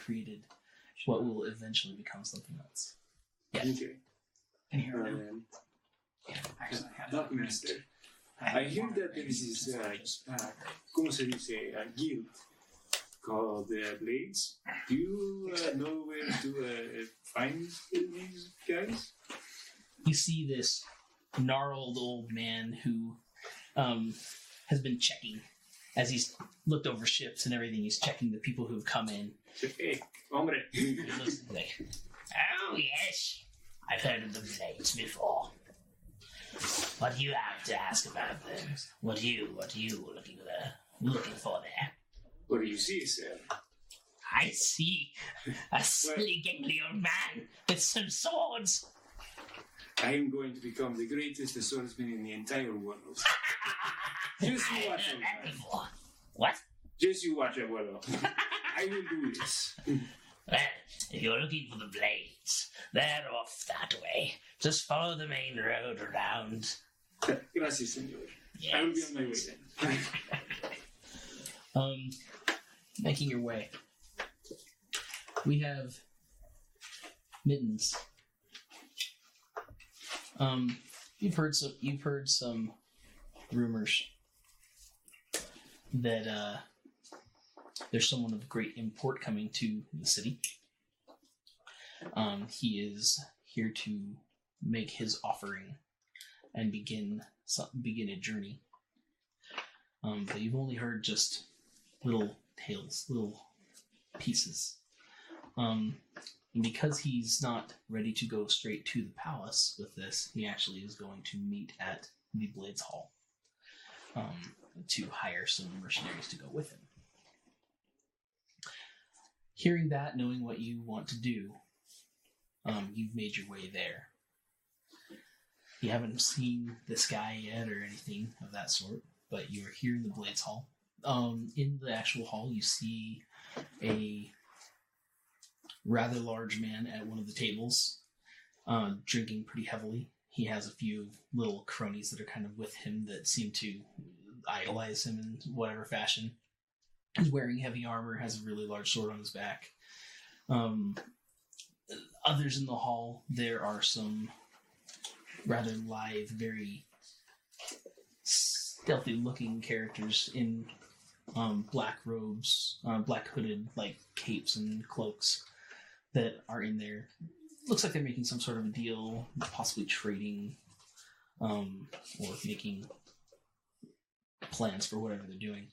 created what will eventually become something else. Yeah. Okay. Can you hear me? Actually, I have Dark Master. I hear that there is this, ¿cómo se dice? A guild called Blades. Do you know where to find these guys? You see this gnarled old man who has been checking as he's looked over ships and everything. He's checking the people who've come in. Hey, hombre. He looks like, oh yes, I've heard of the Blades before. What do you have to ask about them? What are you looking for there? What do you see, sir? I see a silly gangly old man with some swords. I am going to become the greatest swordsman in the entire world. Just you watch heard that it. before. What? Just you watch it, Abuelo. I will do this. Well, if you're looking for the Blades, they're off that way. Just follow the main road around. Gracias, senor. Yes. I will be on my way then. Making your way. We have Mittens. You've heard some rumors that there's someone of great import coming to the city. He is here to make his offering and begin a journey. But you've only heard just little tales, little pieces. And because he's not ready to go straight to the palace with this, he actually is going to meet at the Blades Hall to hire some mercenaries to go with him. Hearing that, knowing what you want to do, you've made your way there. You haven't seen this guy yet or anything of that sort, but you're here in the Blades Hall. In the actual hall, you see a rather large man at one of the tables, drinking pretty heavily. He has a few little cronies that are kind of with him that seem to idolize him in whatever fashion. He's wearing heavy armor, has a really large sword on his back. Others in the hall, there are some rather lithe, very stealthy-looking characters in black robes, black hooded like capes and cloaks that are in there. Looks like they're making some sort of a deal, possibly trading, or making plans for whatever they're doing.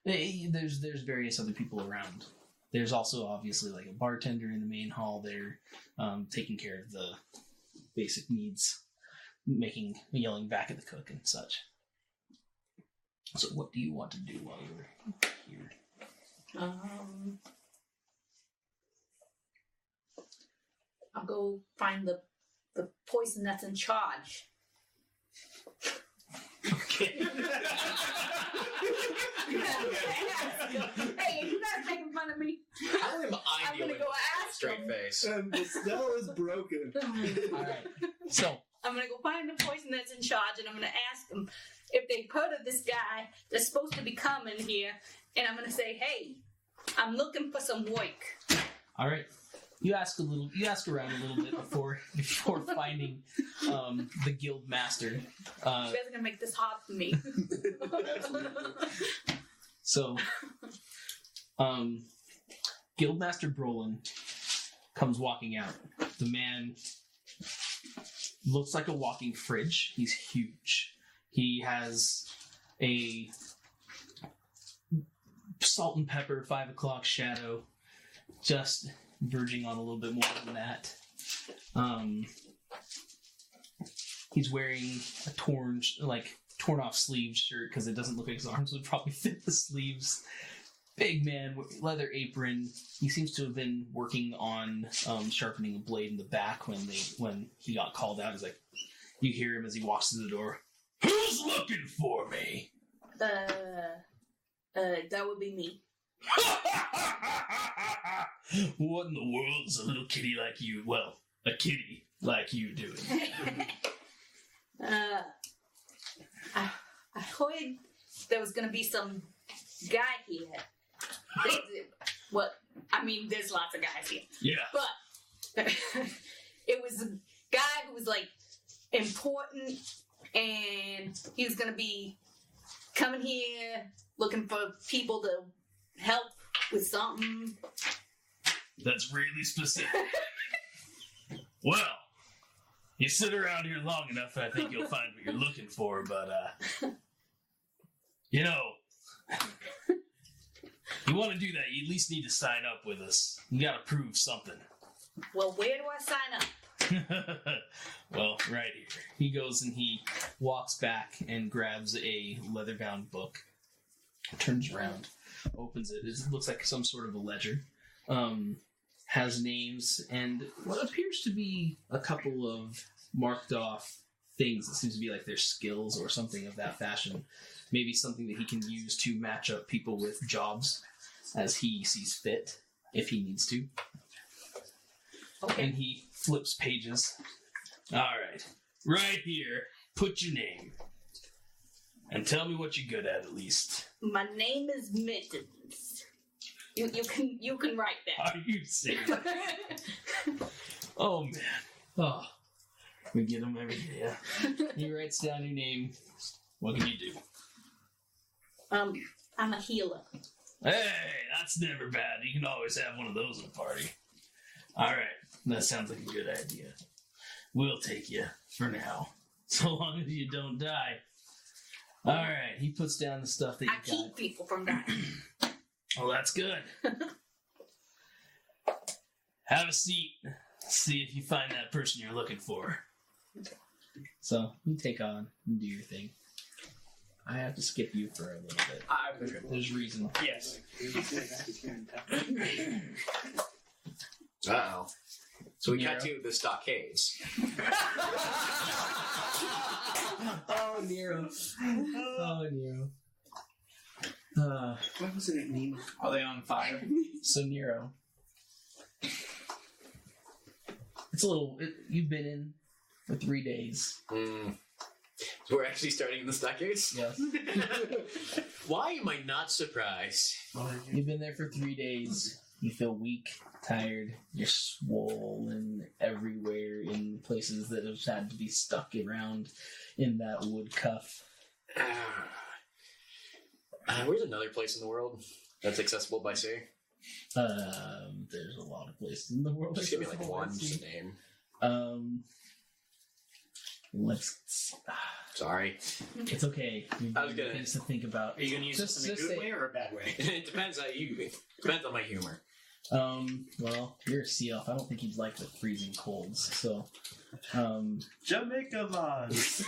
There's various other people around. There's also obviously like a bartender in the main hall there, taking care of the basic needs, yelling back at the cook and such. So what do you want to do while you're here? I'll go find the poison that's in charge. Okay. Hey, you guys making fun of me? I am I'm gonna go ask straight him. face. And the spell is broken. All right. So I'm gonna go find the poison that's in charge, and I'm gonna ask them if they've heard of this guy that's supposed to be coming here. And I'm gonna say, hey, I'm looking for some work. all right. You ask around a little bit before finding the guild master. You guys are gonna make this hard for me. So, Guildmaster Brolin comes walking out. The man looks like a walking fridge. He's huge. He has a salt and pepper 5 o'clock shadow, just verging on a little bit more than that. He's wearing a torn off sleeve shirt because it doesn't look like his arms would probably fit the sleeves. Big man, leather apron. He seems to have been working on sharpening a blade in the back when he got called out. He's like, you hear him as he walks through the door. Who's looking for me? That would be me. What in the world is a little kitty like you? Well, a kitty like you doing? I heard there was gonna be some guy here Well, I mean, there's lots of guys here. Yeah. But it was a guy who was like important, and he was gonna be coming here looking for people to help with something. That's really specific. Well, you sit around here long enough, I think you'll find what you're looking for, but, you know, you want to do that, you at least need to sign up with us. You gotta prove something. Well, where do I sign up? Well, right here. He goes and he walks back and grabs a leather-bound book, turns around, opens it. It looks like some sort of a ledger. Has names and what appears to be a couple of marked off things that seems to be like their skills or something of that fashion. Maybe something that he can use to match up people with jobs as he sees fit, if he needs to. Okay. And he flips pages. Alright. Right here, put your name. And tell me what you're good at least. My name is Mittens. You can write that. Are you serious? Oh, man. Oh. We get him every day, yeah. He writes down your name. What can you do? I'm a healer. Hey, that's never bad. You can always have one of those in a party. Alright. That sounds like a good idea. We'll take you for now. So long as you don't die. Alright, he puts down the stuff that you I got. keep people from dying. Oh, that's good. Have a seat. See if you find that person you're looking for. So, you take on and do your thing. I have to skip you for a little bit. There's reason. Yes. Uh-oh. So we cut Nero? to the stockades. Oh, Nero. Oh, Nero. Why wasn't it Nemo? Are they on fire? So, Nero. It's a little... you've been in for 3 days. So we're actually starting in the stockades? Yes. Why am I not surprised? You've been there for 3 days. You feel weak, tired. You're swollen everywhere in places that have had to be stuck around in that wood cuff. Where's another place in the world that's accessible by sea? There's a lot of places in the world. Just give me like accessible by one sea. name. Let's. Sorry. It's okay. You I was gonna- things to think about. Are you going to use this in a good way or a bad way? It depends on my humor. Well, you're a sea elf. I don't think you'd like the freezing colds. So, Jamaica vibes.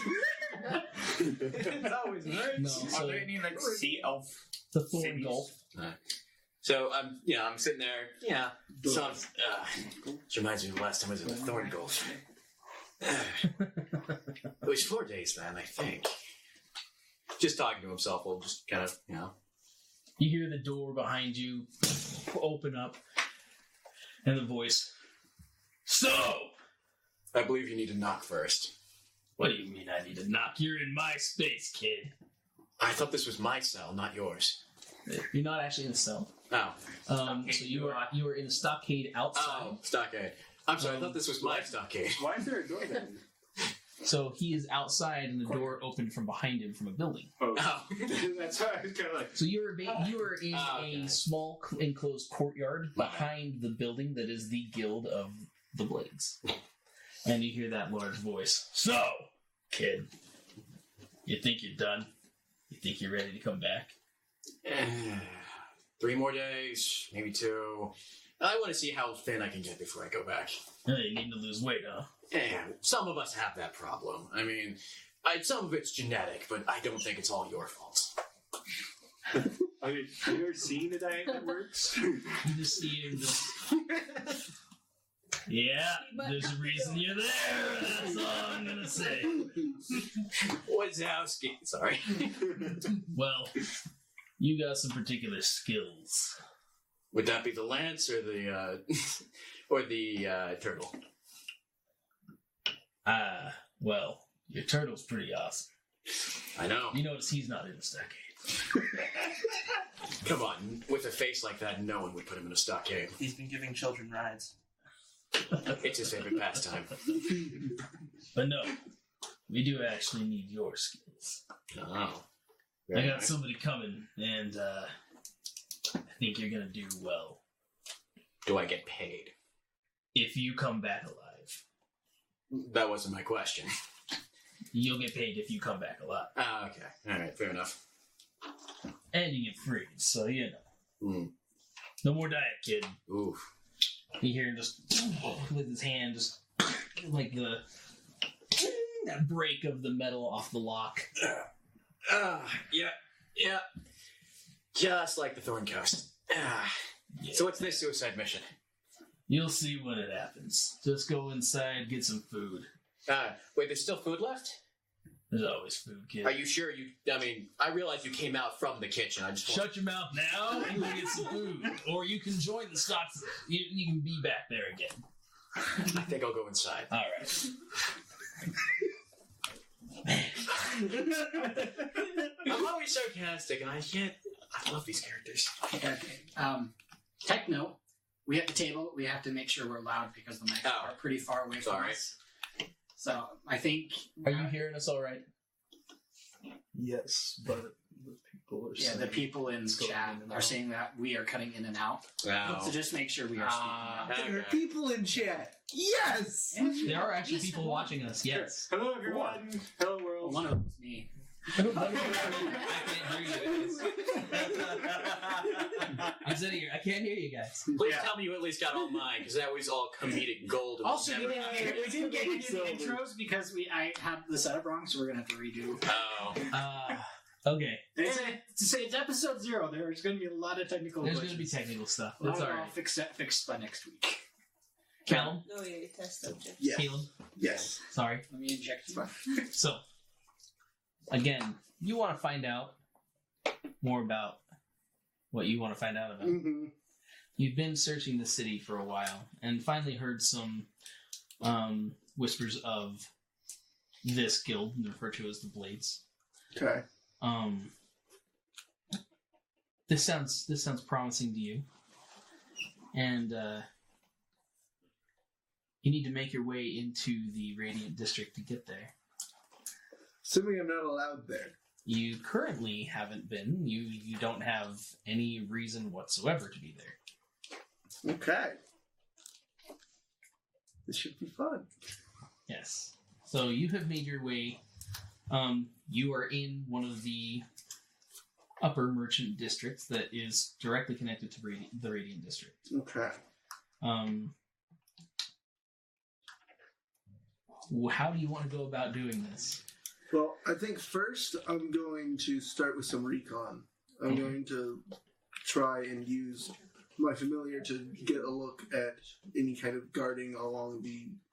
It's always nice. No, Are so- there any like sea elf? the Thorn Cities. Gulf. So I'm sitting there. Yeah. So which reminds me of the last time I was in the Thorn Gulf. It was 4 days then, I think. Just talking to himself, we'll just kind of, You hear the door behind you open up, and the voice. So, I believe you need to knock first. what do you mean I need to knock? You're in my space, kid. I thought this was my cell, not yours. You're not actually in the cell. Oh. So you are in the stockade outside. Oh, stockade. I'm sorry, I thought this was my stockade. Why is there a door then? So he is outside, and the door opened from behind him from a building. Oh, Oh. that's why I was kind of like, So you are in okay. a small enclosed courtyard behind the building that is the Guild of the Blades, and you hear that large voice. So, kid, you think you're done? You think you're ready to come back? 3 more days, maybe 2. I want to see how thin I can get before I go back. You need to lose weight, huh? Yeah, some of us have that problem. I mean, some of it's genetic, but I don't think it's all your fault. have you ever seen a diet that works? You just see him just. Yeah, there's a reason you're there. That's all I'm gonna say. Wazowski. Sorry. Well, you got some particular skills. Would that be the lance or the turtle? Well, your turtle's pretty awesome. I know. You notice he's not in the stockade. Come on, with a face like that, no one would put him in a stockade. He's been giving children rides. It's his favorite pastime. But no, we do actually need your skills. Oh. I got somebody coming, and I think you're gonna do well. Do I get paid? If you come back alive, That wasn't my question. you'll get paid if you come back alive. Ah, okay. Alright, fair enough. And you get free, so you know. Mm. No more diet, kid. Oof. You hear him just with his hand, just like that break of the metal off the lock. Yeah. Just like the Thorn Coast. So what's this suicide mission? You'll see when it happens. Just go inside, get some food. Wait, there's still food left? There's always food, kid. Are you sure I realize you came out from the kitchen. I just Shut your mouth now and go get some food. Or you can join the stocks. You can be back there again. I think I'll go inside. Alright. I'm always sarcastic, and I love these characters. Okay. Tech note. We at the table, we have to make sure we're loud because the mics are pretty far away from Sorry. us. So I think. Are you hearing us alright? Yes, but the people are Yeah, the people in It's going chat in and are out. saying that we are cutting in and out. Wow. So just make sure we are speaking out. There are people in chat. Yes. There are actually people watching us, yes. Hello, everyone. Hello, world. One of them is me. I can't hear you guys. I'm sitting here. I can't hear you guys. Please tell me you at least got all mine, because that was all comedic gold. And Also, never- we didn't get into the intros because I had the setup wrong, so we're gonna have to redo. Oh. Okay. It's episode 0. There's gonna be a lot of technical. There's glitches. going to be technical stuff. Well, That's I'll alright. fixed by next week. Callum? No, you test subject. Yes. Caleb? Yes. Sorry. Let me inject stuff. So, again, you want to find out more about what you want to find out about. Mm-hmm. You've been searching the city for a while and finally heard some whispers of this guild, referred to as the Blades. Okay. This sounds promising to you, and you need to make your way into the Radiant District to get there. Assuming I'm not allowed there. You currently haven't been. You don't have any reason whatsoever to be there. Okay. This should be fun. Yes. So you have made your way. You are in one of the upper merchant districts that is directly connected to the Radiant District. Okay. How do you want to go about doing this? Well, I think first I'm going to start with some recon. I'm going to try and use my familiar to get a look at any kind of guarding along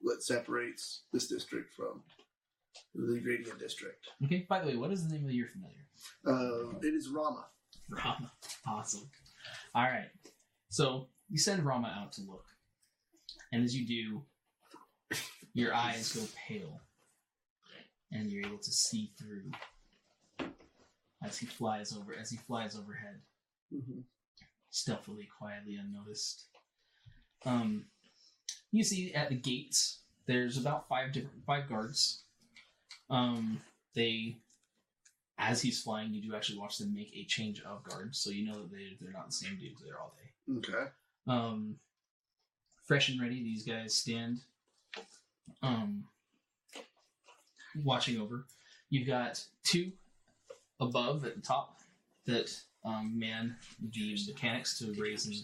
what separates this district from the Radiant District. Okay. By the way, what is the name of your familiar? It is Rama. Rama. Awesome. All right. So you send Rama out to look, and as you do, your eyes go pale, and you're able to see through as he flies overhead, Mm-hmm. stealthily, quietly, unnoticed. You see at the gates, there's about five guards. As he's flying, you do actually watch them make a change of guards, so you know that they're not the same dudes there all day. Okay. Fresh and ready, these guys stand, watching over. You've got two above at the top that man the mechanics to raise and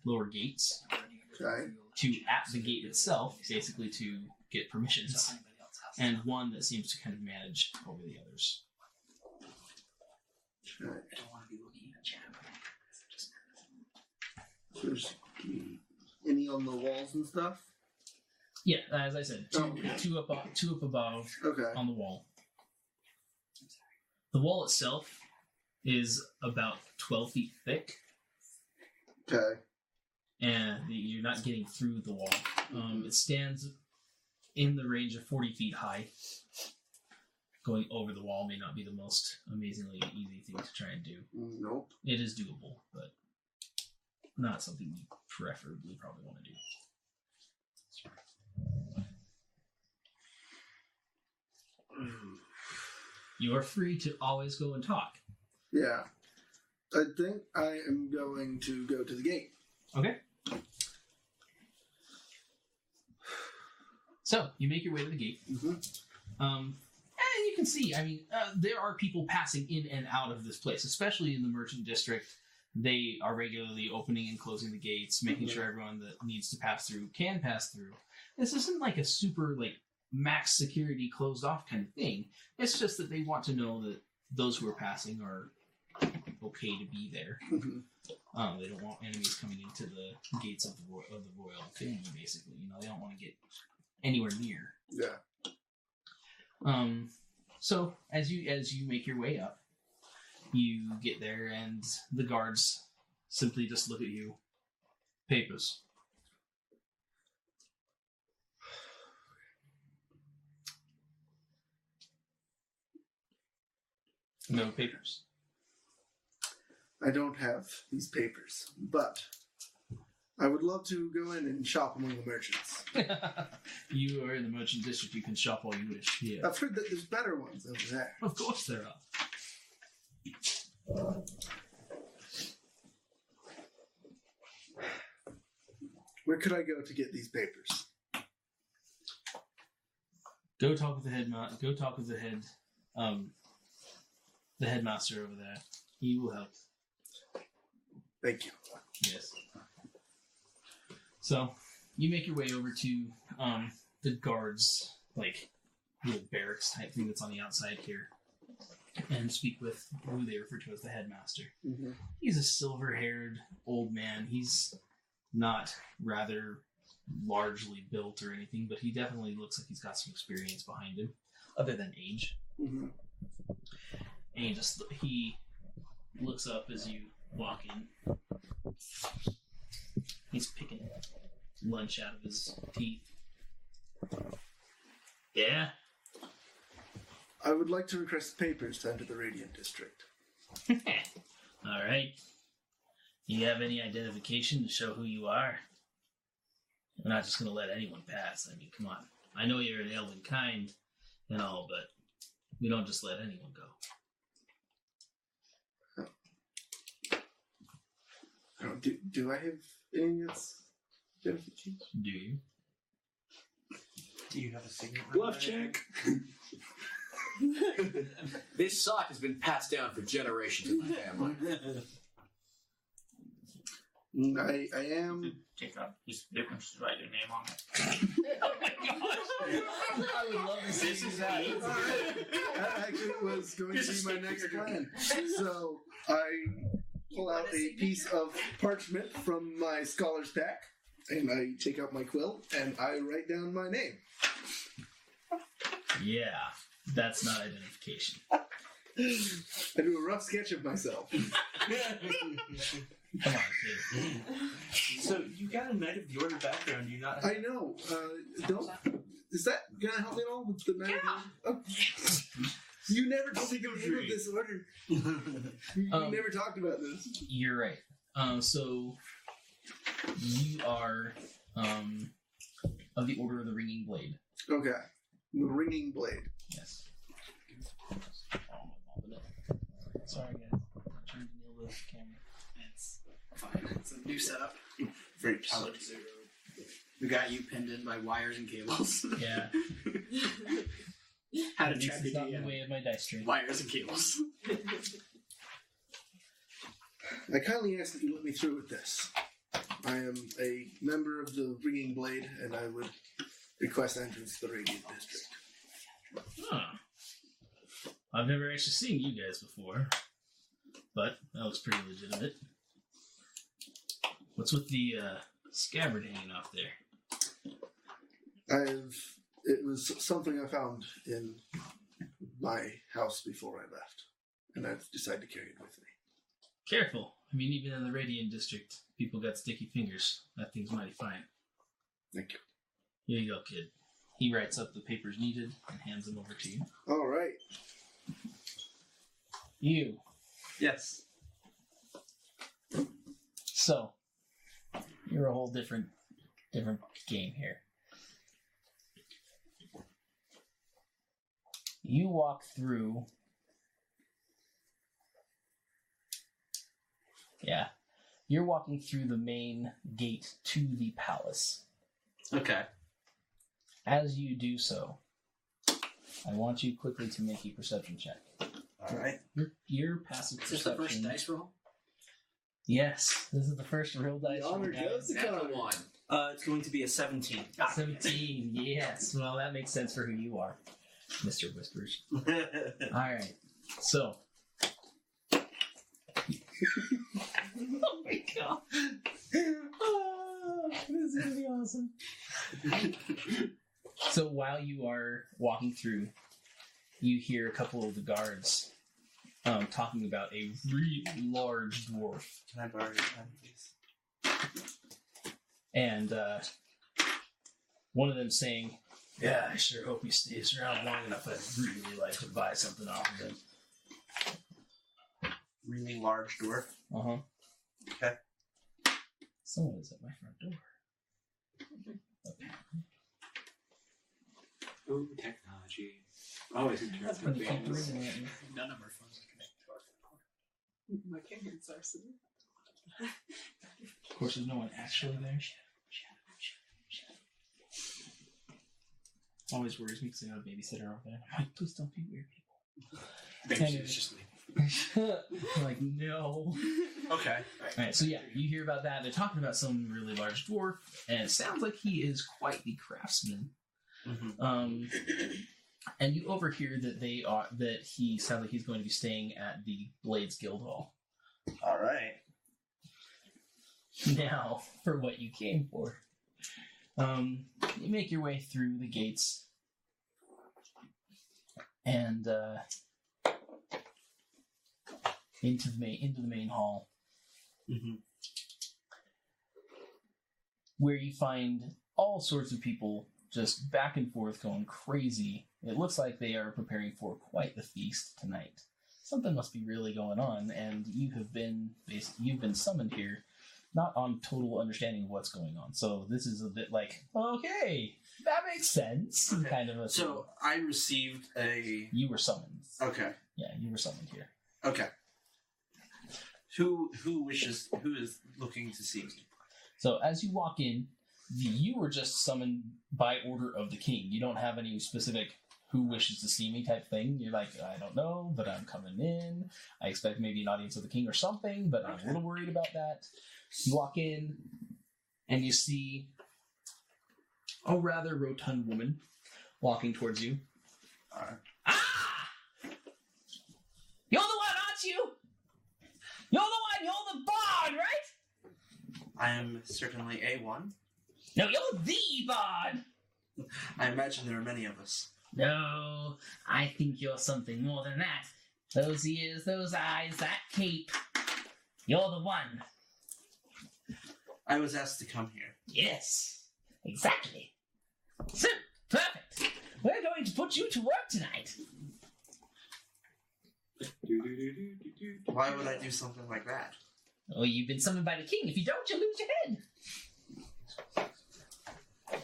lower gates. Okay. Two at the gate itself, basically to get permissions, and one that seems to kind of manage over the others. Okay. I don't want to be looking at chat. There's any on the walls and stuff? Yeah, as I said, two up above Okay. on the wall. The wall itself is about 12 feet thick, Okay. and you're not getting through the wall. It stands in the range of 40 feet high. Going over the wall may not be the most amazingly easy thing to try and do. Nope. It is doable, but not something you preferably probably want to do. You are free to always go and talk. Yeah. I think I am going to go to the gate. Okay. So you make your way to the gate. Mm-hmm. And you can see, there are people passing in and out of this place, especially in the merchant district. They are regularly opening and closing the gates, making sure everyone that needs to pass through can pass through. This isn't like a super max security closed off kind of thing. It's just that they want to know that those who are passing are okay to be there. Mm-hmm. They don't want enemies coming into the gates of the royal family. Basically, they don't want to get anywhere near. Yeah. So as you make your way up, you get there, and the guards simply just look at you. Papers. No papers. I don't have these papers, but I would love to go in and shop among the merchants. You are in the merchant district. You can shop all you wish here. I've heard that there's better ones over there. Of course there are. Where could I go to get these papers? Go talk with the headmaster over there. He will help. Thank you. Yes. So you make your way over to the guards, little barracks type thing that's on the outside here, and speak with who they refer to as the headmaster. Mm-hmm. He's a silver-haired old man. He's not rather largely built or anything, but he definitely looks like he's got some experience behind him, other than age. Mm-hmm. And he looks up as you walk in. He's picking lunch out of his teeth. Yeah? I would like to request papers to enter the Radiant District. Alright. You have any identification to show who you are? We're not just going to let anyone pass. Come on. I know you're an elven kind and all, but we don't just let anyone go. Do I have any identification? Do you? Do you have a signet? Bluff check. This sock has been passed down for generations in my family. I am. Take out piece of paper and just write your name on it. I would love to see that. That actually was going to be my next plan. So I pull out a piece of parchment from my scholar's pack, and I take out my quill, and I write down my name. Yeah, that's not identification. I do a rough sketch of myself. Come on, kid. So you got a Knight of the Order background. You not? I know. Don't. Is that gonna help me at all with the night? Oh. You never told me the name of this order. You never talked about this. You're right. So you are of the Order of the Ringing Blade. Okay. The Ringing Blade. Yes. Sorry, guys. I'm trying to nail the camera. It's fine. It's a new setup. Very Solid 0. We got you pinned in by wires and cables. Yeah. How to This track is not in your the way of my dice tray. wires and cables. I kindly ask that you let me through with this. I am a member of the Ringing Blade, and I would request entrance to the Radiant District. Huh. I've never actually seen you guys before, but that looks pretty legitimate. What's with the scabbard hanging off there? It was something I found in my house before I left, and I've decided to carry it with me. Careful. Even in the Radiant District, people got sticky fingers. That thing's mighty fine. Thank you. Here you go, kid. He writes up the papers needed and hands them over to you. All right. You Yes. So, you're a whole different game here. You walk through. Yeah. You're walking through the main gate to the palace. Okay. As you do so, I want you quickly to make a perception check. All right. Your passive Is this the perception. first dice roll? Yes, this is the first real dice. The honor roll, goes guys. to Connor. 1. It's going to be a 17. 17. Yes. Well, that makes sense for who you are, Mr. Whispers. All right. So. Oh my god. Oh, this is gonna be awesome. So while you are walking through, you hear a couple of the guards talking about a really large dwarf. Can I borrow your pen, please? And one of them saying, "Yeah, I sure hope he stays around long enough. I'd really like to buy something off of him." Really large dwarf. Uh-huh. Okay. Someone is at my front door. Okay. Oh, technology. Always interesting things. None of our phones are connected to our phone. My parents are so. Of course, there's no one actually there. Always worries me because I have a babysitter over there. I'm like, please don't be weird people. It's just me. I'm like, no. Okay. Alright, so yeah, you hear about that. They're talking about some really large dwarf, and it sounds like he is quite the craftsman. Mm-hmm. And you overhear that he sounds like he's going to be staying at the Blades Guild Hall. All right. Now, for what you came for. You make your way through the gates and into the main hall, Mm-hmm. where you find all sorts of people just back and forth going crazy. It looks like they are preparing for quite the feast tonight. Something must be really going on, and you've been summoned here, not on total understanding of what's going on. So this is a bit like, okay, that makes sense, Okay. kind of a thing. So I received a. You were summoned. Okay. Yeah, you were summoned here. Okay. Who is looking to see me? So as you walk in, you were just summoned by order of the king. You don't have any specific who wishes to see me type thing. You're like, I don't know, but I'm coming in. I expect maybe an audience of the king or something, but I'm a little worried about that. You walk in, and you see a rather rotund woman walking towards you. Ah! You're the one, aren't you? You're the one, you're the bard, right? I am certainly A1. No, you're the bard. I imagine there are many of us. No, I think you're something more than that. Those ears, those eyes, that cape. You're the one. I was asked to come here. Yes, exactly. So, perfect. We're going to put you to work tonight. Why would I do something like that? Oh, you've been summoned by the king. If you don't, you'll lose your head.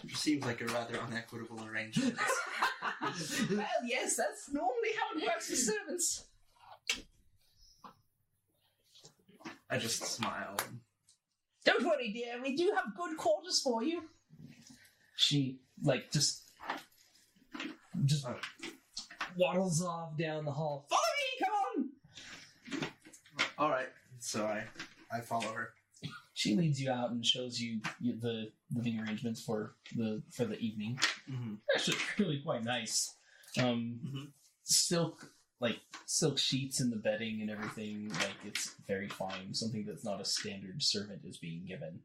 It seems like a rather unequitable arrangement. Well, yes, that's normally how it works for servants. I just smile. Don't worry, dear. We do have good quarters for you. She, just waddles off down the hall. Follow me, come on! All right, so I follow her. She leads you out and shows you the living arrangements for the evening. Mm-hmm. Actually, really quite nice. Silk sheets in the bedding and everything. Like, it's very fine. Something that's not a standard servant is being given.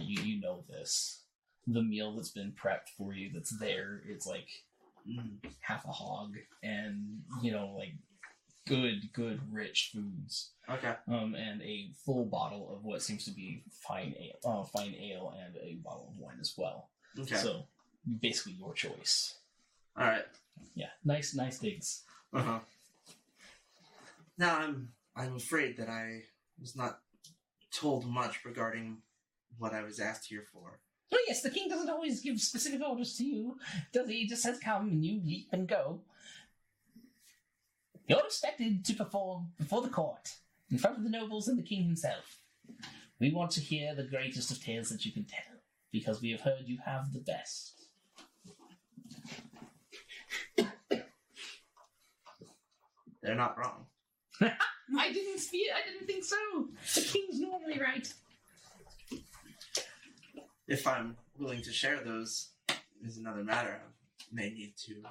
You know this. The meal that's been prepped for you that's there is like half a hog, and good rich foods. Okay. And a full bottle of what seems to be fine ale and a bottle of wine as well. Okay. So basically your choice. All right. Yeah, nice digs. Uh-huh. Now I'm afraid that I was not told much regarding what I was asked here for. Oh yes, the king doesn't always give specific orders to you, does he? He just says come and you leap and go. You're expected to perform before the court, in front of the nobles and the king himself. We want to hear the greatest of tales that you can tell, because we have heard you have the best. They're not wrong. I didn't think so. The king's normally right. If I'm willing to share those is another matter. I may need to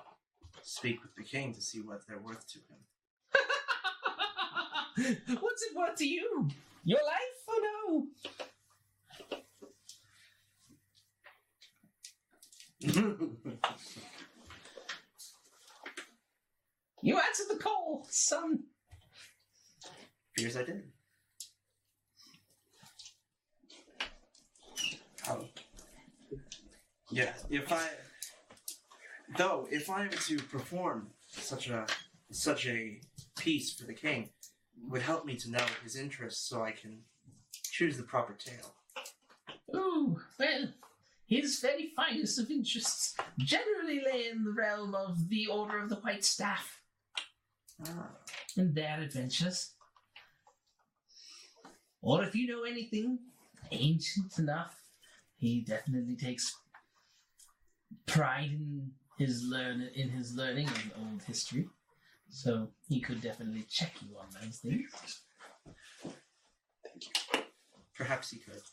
speak with the king to see what they're worth to him. What's it worth to you? Your life? Oh no. You answered the call, son. Fears I did. Oh. Yeah, if I am to perform such a piece for the king, it would help me to know his interests so I can choose the proper tale. Oh, well, his very finest of interests generally lay in the realm of the Order of the White Staff and their adventures. Or if you know anything ancient enough, he definitely takes pride in his learning of old history. So he could definitely check you on those things. Thank you. Perhaps he could.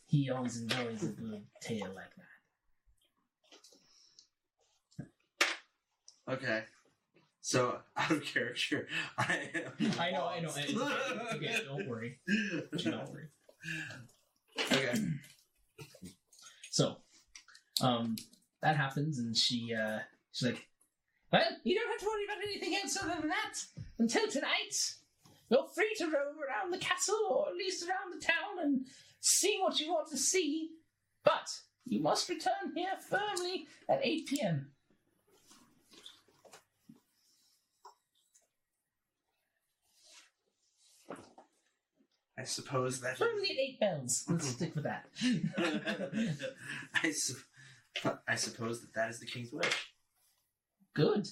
He always enjoys a good tale like that. Okay. So, out of character, I know. It's okay, don't worry. Don't worry. Okay. So, that happens, and she's like, well, you don't have to worry about anything else other than that. Until tonight, you're free to roam around the castle, or at least around the town, and see what you want to see. But you must return here firmly at 8 p.m. I suppose that... Firmly at 8 bells. Let's stick with that. I suppose that is the king's wish. Good.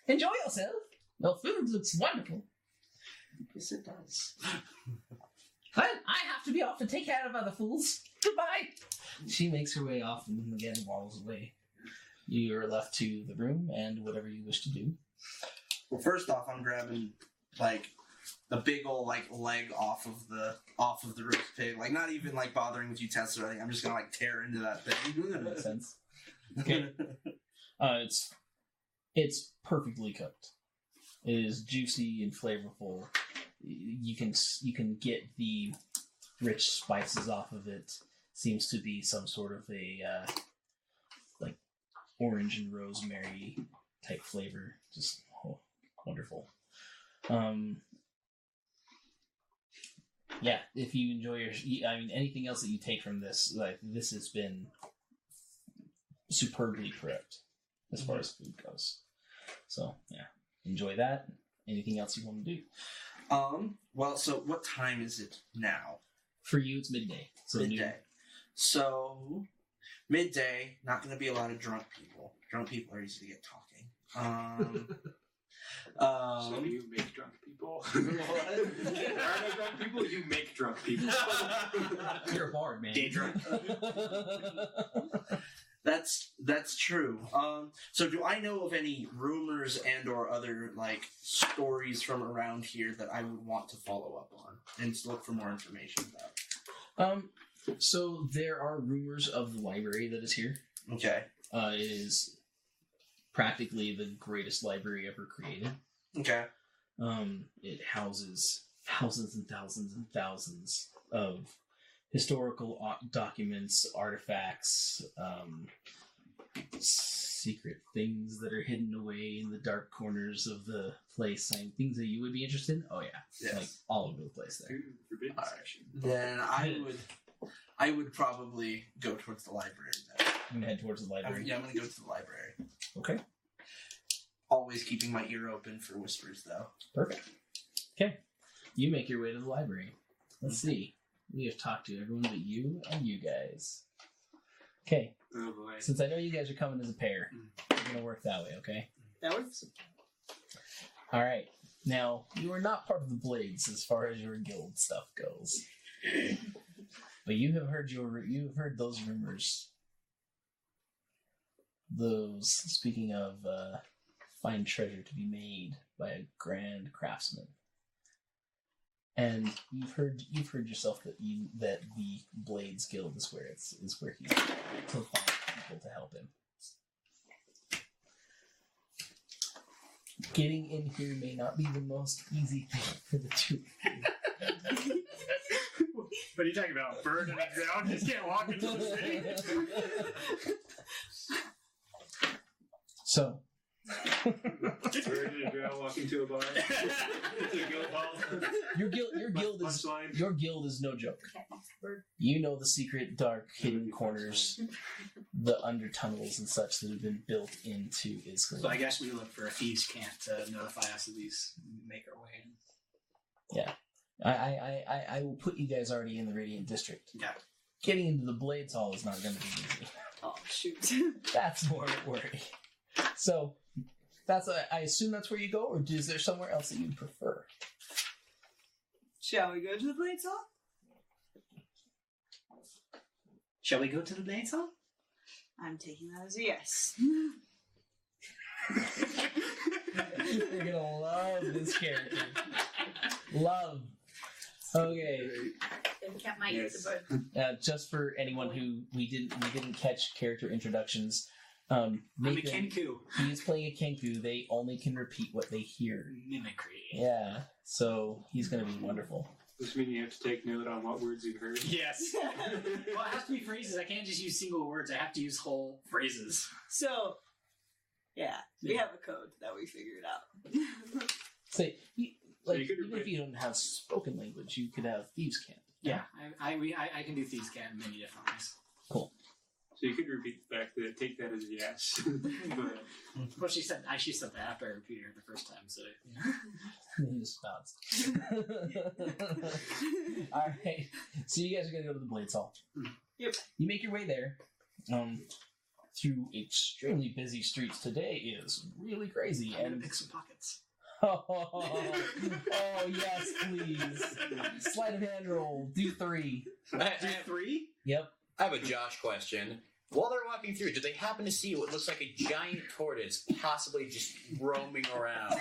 Enjoy yourself. Your food looks wonderful. Yes, it does. Well, I have to be off to take care of other fools. Goodbye. She makes her way off and again waddles away. You're left to the room and whatever you wish to do. Well, first off, I'm grabbing the big old leg off of the roast pig. Not even bothering with utensils or anything. I'm just gonna tear into that thing. That makes sense. Okay. It's perfectly cooked. It is juicy and flavorful. You can get the rich spices off of it. Seems to be some sort of a orange and rosemary type flavor. Just wonderful. Yeah, if you enjoy anything else that you take from this, this has been superbly prepped as far as food goes. So yeah, enjoy that. Anything else you want to do? Well, so what time is it now? For you, it's midday. So midday. noon. So midday, not going to be a lot of drunk people. Drunk people are easy to get talking. So you make drunk people. There are no drunk people. You make drunk people. You're a bard, man. Day drunk. That's true. So do I know of any rumors and or other stories from around here that I would want to follow up on and look for more information about? So there are rumors of the library that is here. Okay. It is practically the greatest library ever created. Okay. It houses thousands and thousands and thousands of historical documents, artifacts, secret things that are hidden away in the dark corners of the place. Things that you would be interested in. Oh yeah, yes. All over the place there. Forbidden All right. section. Then I would probably go towards the library then. I'm gonna head towards the library. I'm gonna go to the library. Okay. always keeping my ear open for whispers, though. Perfect. Okay. You make your way to the library. Let's see. We have talked to everyone but you and you guys. Okay. Oh boy. Since I know you guys are coming as a pair, we're going to work that way, okay? That works. All right. Now, you are not part of the Blades as far as your guild stuff goes. But you have heard those rumors. Those, speaking of fine treasure to be made by a grand craftsman. And you've heard yourself that the Blades Guild is where he's to find people to help him. Getting in here may not be the most easy thing for the two of you. What are you talking about? Bird in the ground? Just can't walk into the city? So, Where did Grell walk into a bar? your guild is no joke. You know the secret, dark, hidden corners, the under tunnels and such that have been built into Isgrim. So I guess we look for a thieves' camp to notify us of these, make our way in. Yeah. I will put you guys already in the Radiant District. Yeah. Getting into the Blades Hall is not going to be easy. Oh, shoot. That's more of a worry. So, I assume that's where you go, or is there somewhere else that you'd prefer? Shall we go to the Blades Hall? Shall we go to the Blades Hall? I'm taking that as a yes. You're gonna love this character. Love. Okay. Kept my ears about. Just for anyone who we didn't catch character introductions. I'm a Nathan, Kenku. he is playing a Kenku. They only can repeat what they hear. Mimicry. Yeah, so he's gonna be wonderful. Does this mean you have to take note on what words you've heard? Yes. Well, it has to be phrases. I can't just use single words. I have to use whole phrases. So, yeah, we have a code that we figured out. So, you could even if you don't have spoken language, you could have thieves' camp. Yeah, I can do thieves' camp in many different ways. Cool. So you could repeat the fact that take that as a yes. But, Well, she said that after I repeated her the first time. So He just nods. All right. So you guys are gonna go to the Blades Hall. Yep. You make your way there. Through extremely busy streets. Today is really crazy. I'm gonna And pick some pockets. oh yes, please. Sleight of hand roll. Do 3. I Do 3? Yep. have a Josh question. While they're walking through, do they happen to see what looks like a giant tortoise possibly just roaming around?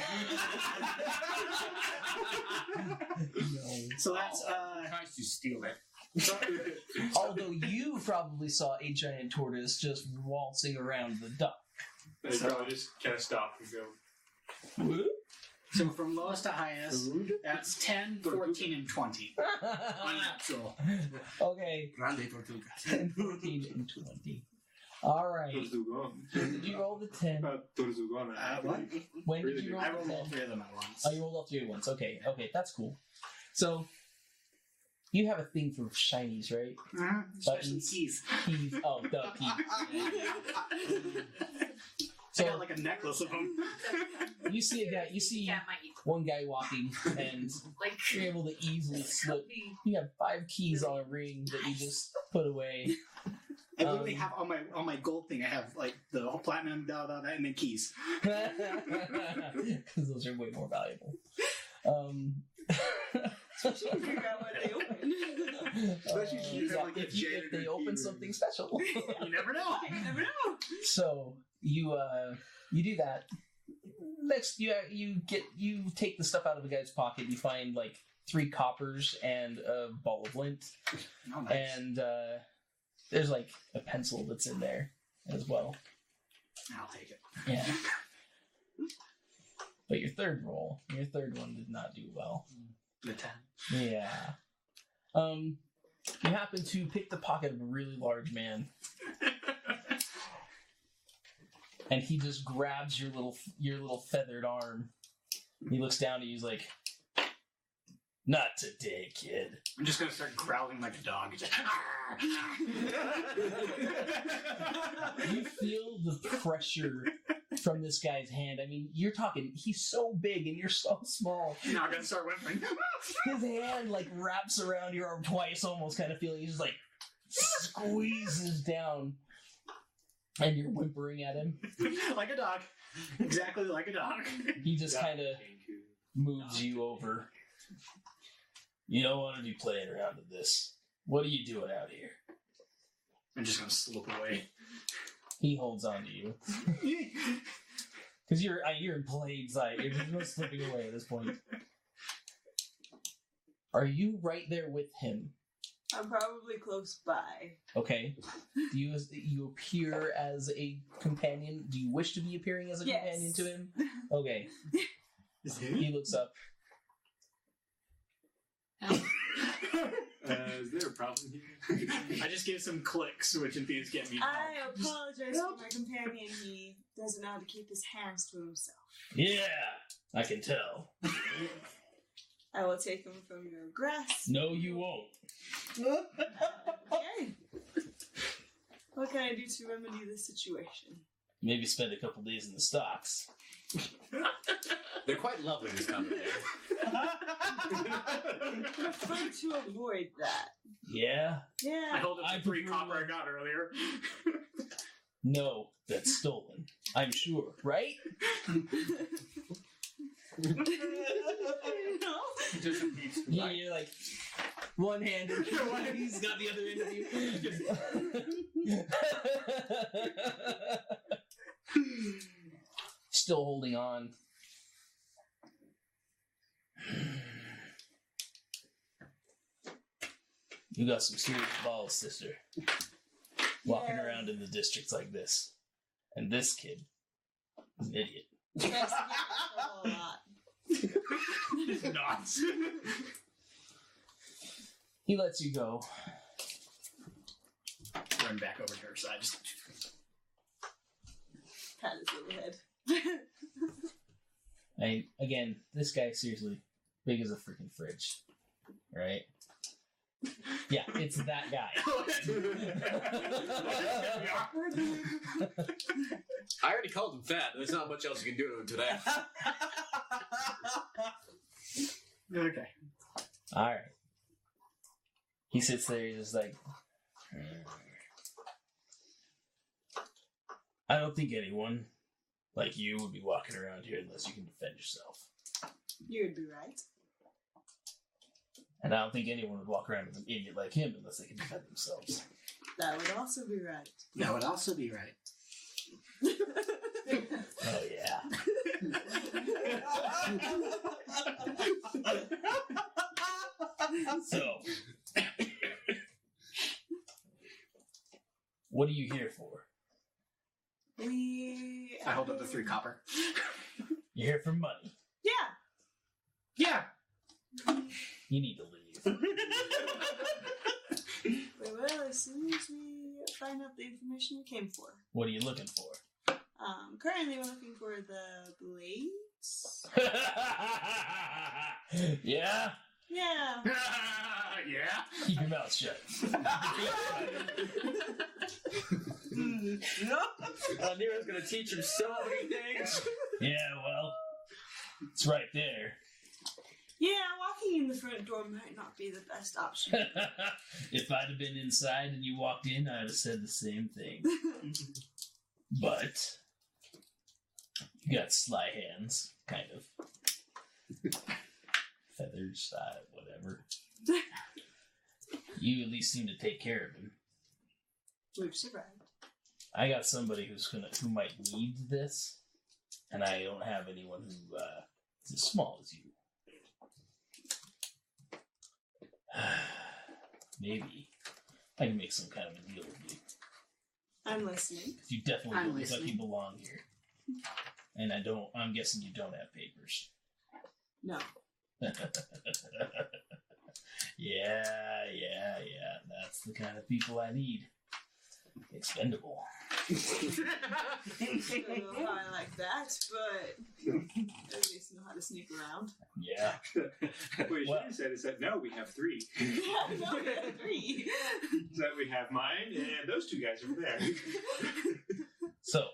No. So that's Tries to steal it. Although you probably saw a giant tortoise just waltzing around the dock. I'd probably just kind of stop and go, so from lowest to highest. That's 10, 14, and 20. Unnatural. Okay. Grande Tortuga. 10, 14, and 20. All right. Torzugon. Did you roll the 10? Torzugon. What? When did you roll I the rolled 10? all 3 of them at once. Oh, you rolled all 3 at once. Okay, that's cool. So, you have a thing for shinies, right? Especially Buttons. keys. Keys. Oh, duh, keys. I So, got like a necklace of them. you see a guy, you see Cat might eat. one guy walking, and Like, you're able to easily slip. You have 5 keys on a ring that you just put away. I literally have on my gold thing. I have like the whole platinum, and then keys. Because those are way more valuable. Especially if you figure out what they open. Especially if you have, like, a if janitor they open key something special. You never know. You never know. So you do that. Next, you take the stuff out of the guy's pocket. You find like 3 coppers and a ball of lint, Oh, nice. and there's like a pencil that's in there as well. I'll take it. Yeah. But your third one did not do well. The 10. Yeah. You happen to pick the pocket of a really large man. And he just grabs your little feathered arm. He looks down at you, he's like, "Not today, kid." I'm just gonna start growling like a dog. You feel the pressure from this guy's hand. I mean, you're talking, he's so big and you're so small. Now I'm gonna start whimpering. His hand like wraps around your arm twice, almost kind of feeling. He's just like squeezes down, and you're whimpering at him. Like a dog. Exactly like a dog. He just kind of moves you over. You don't want to be playing around with this. What are you doing out here? I'm just gonna slip away. He holds on to you because you're in plain sight. You're just no slipping away at this point. Are you right there with him? I'm probably close by. Okay. Do you appear as a companion? Do you wish to be appearing as a Yes. companion to him? Okay. He looks up. Is there a problem here? I just give some clicks, which infuse get me. I apologize for my companion. He doesn't know how to keep his hands to himself. Yeah, I can tell. I will take him from your grasp. No, you won't. Okay. What can I do to remedy this situation? Maybe spend a couple days in the stocks. They're quite lovely this time of day. I prefer to avoid that. Yeah? I Yeah. hold up I the 3 prefer- copper I got earlier. No, that's stolen. I'm sure, right? No. Just a piece. Yeah, you're like one-handed. He's got the other end of you. Still holding on. You got some serious balls, sister. Walking Yeah. around in the districts like this. And this kid is an idiot. Yes, a lot. It's nuts. He lets you go. Run back over to her side. Just Pat his little head. Again, this guy seriously big as a freaking fridge, right? Yeah, it's that guy. I already called him fat. There's not much else you can do to him today. Okay. All right. He sits there. He's just like, I don't think anyone like you would be walking around here unless you can defend yourself. You'd be right. And I don't think anyone would walk around with an idiot like him unless they can defend themselves. That would also be right. That would also be right. Oh yeah. So, what are you here for? I hold up the 3 copper. You're here for money. Yeah. Yeah. You need to leave. Well, as soon as we find out the information we came for. What are you looking for? Currently we're looking for the blades. Yeah? Yeah. Yeah. Keep your mouth shut. Nero's gonna teach him so many things. Yeah, well, it's right there. Yeah, walking in the front door might not be the best option. If I'd have been inside and you walked in, I'd have said the same thing. But you got sly hands, kind of. Feathers, whatever. You at least seem to take care of him. We've survived. I got somebody who might need this, and I don't have anyone who is as small as you. Maybe I can make some kind of a deal with you. I'm listening. You definitely I'm look like listening. you belong here, and I'm guessing you don't have papers. No. Yeah. That's the kind of people I need. Expendable. I don't know how I like that, but at least know how to sneak around. Yeah. What you Well- should have said is that no, we have 3. Yeah, no, we had 3. So that we have mine and those 2 guys over there. So,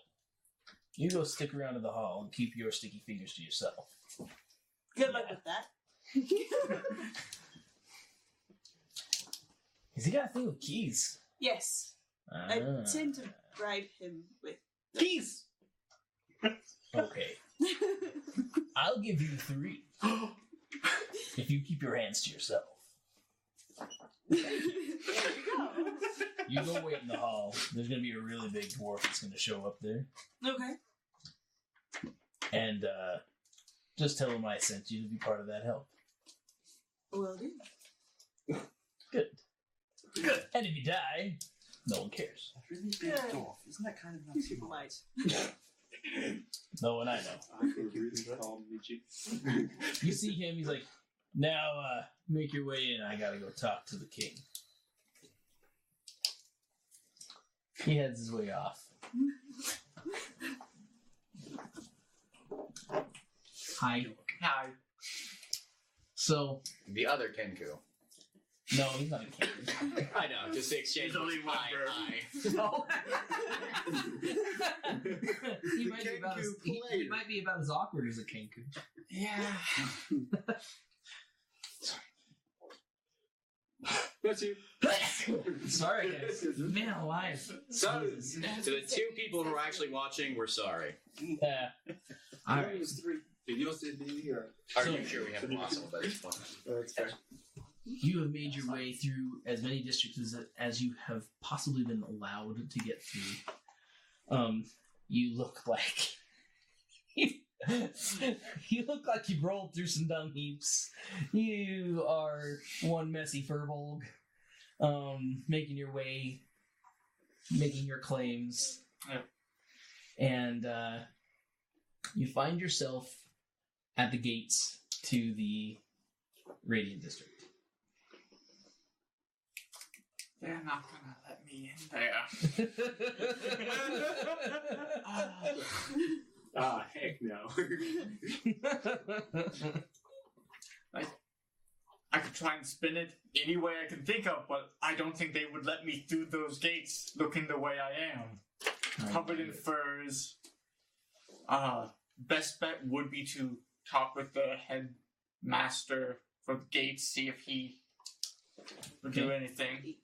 You go stick around in the hall and keep your sticky fingers to yourself. Good luck with that. Has he got a thing with keys? Yes. I tend to bribe him with Keys. Okay. I'll give you 3. If you keep your hands to yourself. There you go. You go wait in the hall. There's going to be a really big dwarf that's going to show up there. Okay. And just tell him I sent you to be part of that help. Will do. Good. And if you die, no one cares. Really big dwarf. Isn't that kind of not too Might. No one I know. I could really call midget. You see him, he's like, now make your way in. I gotta go talk to the king. He heads his way off. Hi. Hi. So, The other Kenku. no, he's not a king. I know, just the exchange. There's only one Hi, bird. hi. he might be about as he might be about as awkward as a Kenku. Yeah. That's you. Sorry, guys. Man alive. Sorry. To the 2 people who are actually watching, we're sorry. Yeah. All right. It was 3. Did you say D or? Are So- you sure we have Blossom by this point? That's fair. You have made your way through as many districts as you have possibly been allowed to get through. You look like you look like you've rolled through some dung heaps. You are one messy furbolg, making your way, making your claims, and you find yourself at the gates to the Radiant District. They're not gonna let me in there. Ah, heck no. I could try and spin it any way I can think of, but I don't think they would let me through those gates looking the way I am. Covered in furs. Best bet would be to talk with the headmaster for the gates, see if he would do anything.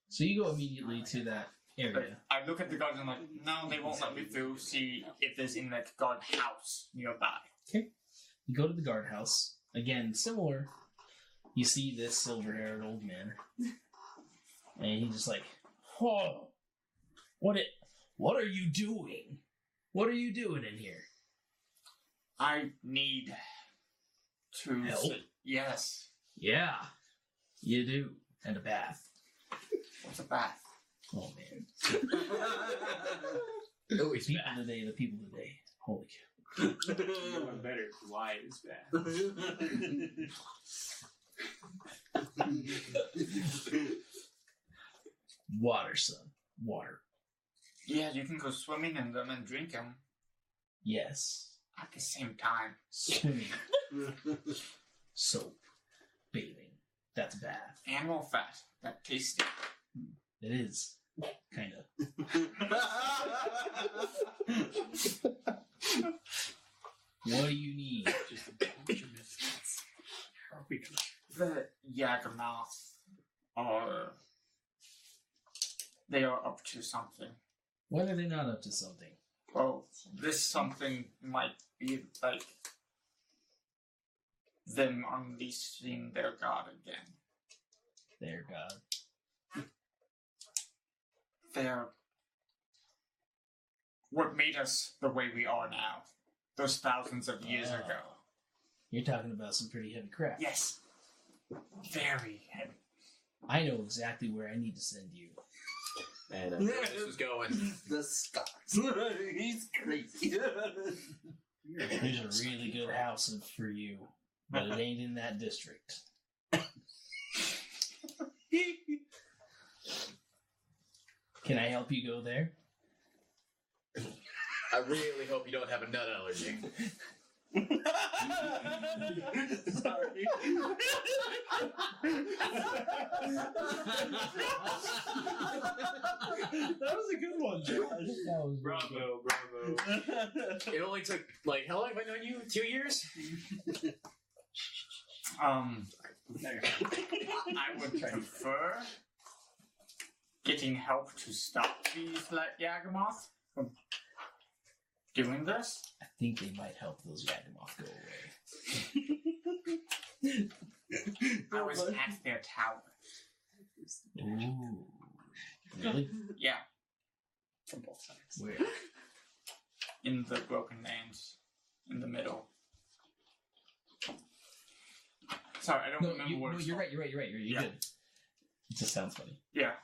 So you go immediately to that area. I look at the guards and I'm like, no, they won't let me through. See if there's in that guard house nearby. You go to the guardhouse. Again, similar. You see this silver-haired old man. And he's just like, whoa, what are you doing? What are you doing in here? I need to... Help? Yes. Yeah, you do. And a bath. What's a bath? Oh, man. Always People bad. today, the people today. Holy cow. You know better. Why is that? Water, son. Water. Yeah, you can go swimming in them and drink them Yes. at the same time. Swimming. Soap. Bathing. That's a bath. Animal fat. That tasty. It is. Kind of. What do you need? Just a bunch of misfits. How are we gonna... The Yaggermouth are... They are up to something. When are they not up to something? Well, this something might be like them unleashing their god again. Their god. They're what made us the way we are now. Those thousands of years Oh. ago. You're talking about some pretty heavy crap. Yes. Very heavy. I know exactly where I need to send you. And this was going. The stars. He's crazy. There's a really good house for you, but it ain't in that district. Can I help you go there? I really hope you don't have a nut allergy. Sorry. That was a good one, Josh. That was Bravo. It only took, like, how long have I known you? 2 years? I would prefer getting help to stop these like Yagamoth from doing this. I think they might help those Yagamoth go away. I was at their tower. Ooh. Really? Yeah, From both sides. Where? in the Broken Lands, in the middle. Sorry, I don't remember what it's you're called. right. You're Yeah. good. It just sounds funny. Yeah.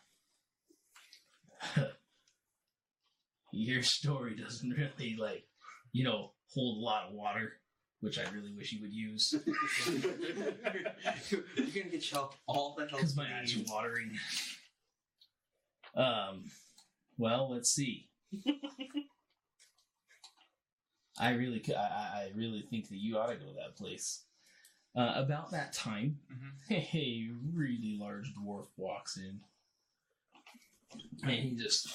Your story doesn't really, hold a lot of water, which I really wish you would use. You're gonna get y'all all the help. Because my eyes are watering. Well, let's see. I really think that you ought to go to that place. About that time, a really large dwarf walks in. And he just...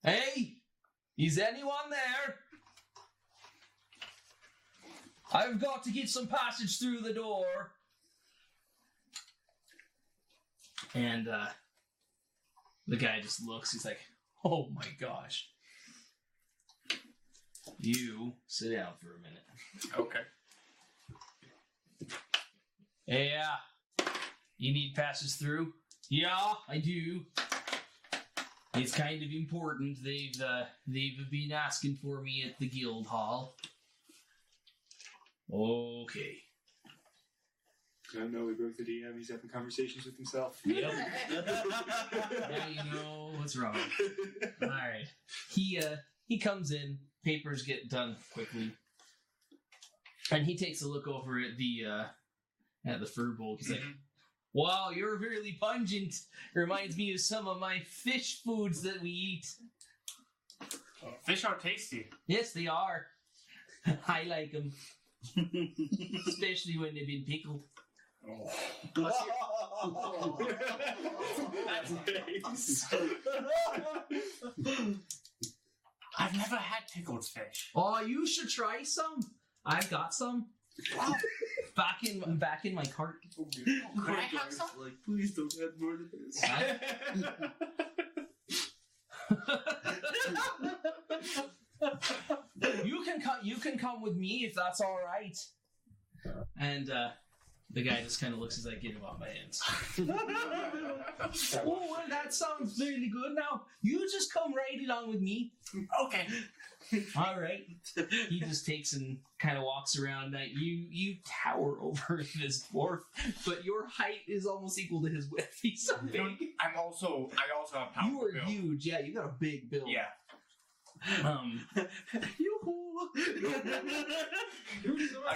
Hey! Is anyone there? I've got to get some passage through the door. And the guy just looks. He's like, oh my gosh. You sit down for a minute. Okay. Yeah. You need passage through? Yeah, I do. It's kind of important. They've been asking for me at the guild hall. Okay. I know we broke the DM. He's having conversations with himself. Yep. Now you know what's wrong. All right. He comes in. Papers get done quickly, and he takes a look over at the fur bowl. He's like, "Wow, you're really pungent. Reminds me of some of my fish foods that we eat." Fish are tasty. Yes, they are. I like them, especially when they've been pickled. I've never had pickled fish. Oh, you should try some. I've got some. Back in my cart. Could I have some? Like, please don't add more to this. You can come with me if that's all right. And the guy just kind of looks as I get him off my hands. Oh, well, that sounds really good. Now you just come right along with me. Okay. All right. He just takes and kind of walks around. Now you tower over this dwarf, but your height is almost equal to his width. He's so big. I also have powerful You are build. huge. Yeah, you got a big build. Yeah. I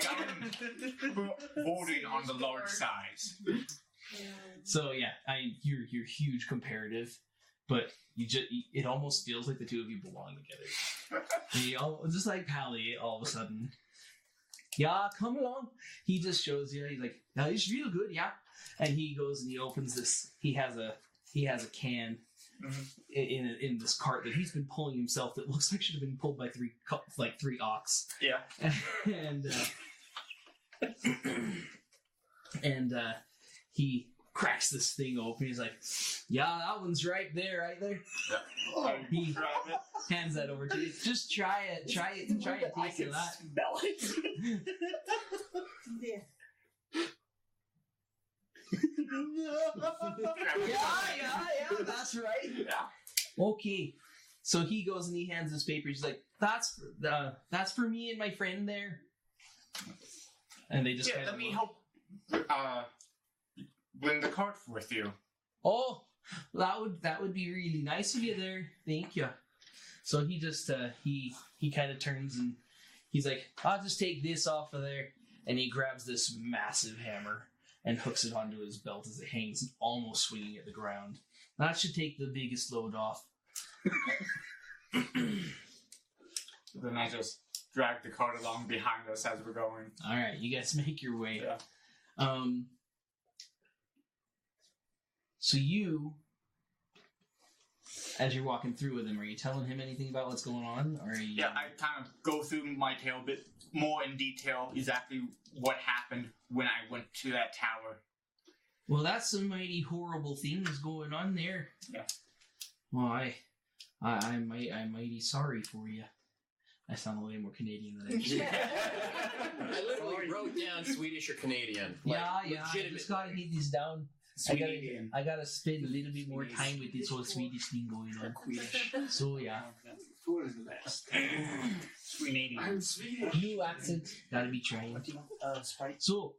got him voted on the large size. So yeah, you're huge comparative, but it almost feels like the two of you belong together. Just like Pally, all of a sudden. Yeah, come along. He just shows you. He's like, "No, it's real good, yeah." And he goes and he opens this. He has a can in this cart that he's been pulling himself. That looks like should have been pulled by three ox. Yeah. And he cracks this thing open. He's like, "Yeah, that one's right there." He hands that over to you. Just try it. Try it. Taste it. Smell it. Yeah. Yeah, that's right. Yeah. Okay. So he goes and he hands this paper. He's like, "That's for me and my friend there." And they just let me help. Bring the cart with you. Oh, that would be really nice of you there. Thank you. So he just he kind of turns and he's like, "I'll just take this off of there," and he grabs this massive hammer and hooks it onto his belt as it hangs, almost swinging at the ground. That should take the biggest load off. Then I just drag the cart along behind us as we're going. All right, you guys make your way. Yeah. So you, as you're walking through with him, are you telling him anything about what's going on, or are you? Yeah, I kind of go through my tale a bit more in detail, exactly what happened when I went to that tower. Well, that's some mighty horrible things going on there. Yeah. Well, I'm mighty sorry for you. I sound way more Canadian than I should. I literally wrote down Swedish or Canadian. Like, Yeah, I legitimate. just gotta get these down. Swedish. I gotta spend a little bit more time with this whole Swedish thing going on. So yeah, Who is the best? Swedish. I'm Swedish. new accent gotta be trained. Sprite. So,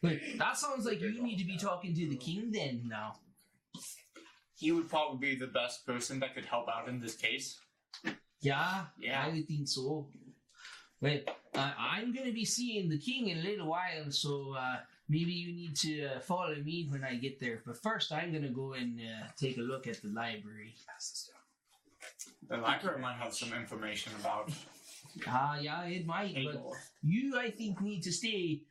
wait, that sounds like you need to be talking to the king then now. He would probably be the best person that could help out in this case. Yeah, Yeah. I would think so. Well, I'm gonna be seeing the king in a little while, so maybe you need to follow me when I get there. But first, I'm gonna go and take a look at the library. The library might have some information about Yeah, it might, but Igor. you, I think, need to stay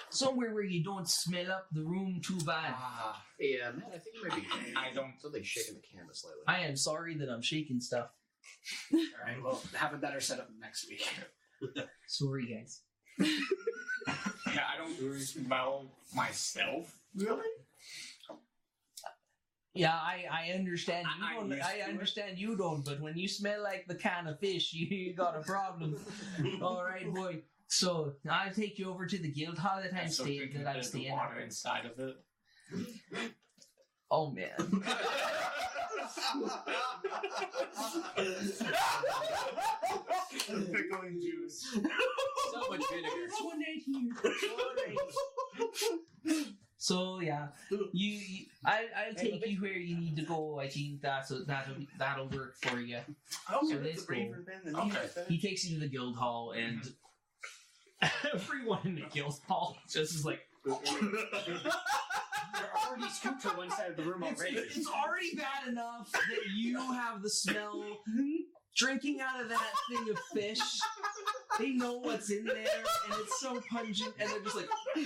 somewhere where you don't smell up the room too bad. Yeah, man, I think you might be. I don't- Something shaking the canvas lately. I am sorry that I'm shaking stuff. Alright, well, have a better setup next week. Sorry, guys. Yeah, I don't smell myself. Really? Yeah, I understand you I'm don't. used I to it. understand you don't. But when you smell like the can of fish, you got a problem. All right, boy. So I'll take you over to the guild hall that I'm So staying. drinking That I'm the staying. water at. inside of it. Oh man. Pickling juice. So much vinegar. So yeah, I'll take you where you need to go. I think that'll work for you. Oh, So that's let's a braver go. man than me. Okay. He takes you to the guild hall, and everyone in the guild hall just is like, You're already scooped to one side of the room already. it's already bad enough that you have the smell drinking out of that thing of fish. They know what's in there, and it's so pungent, and they're just like, I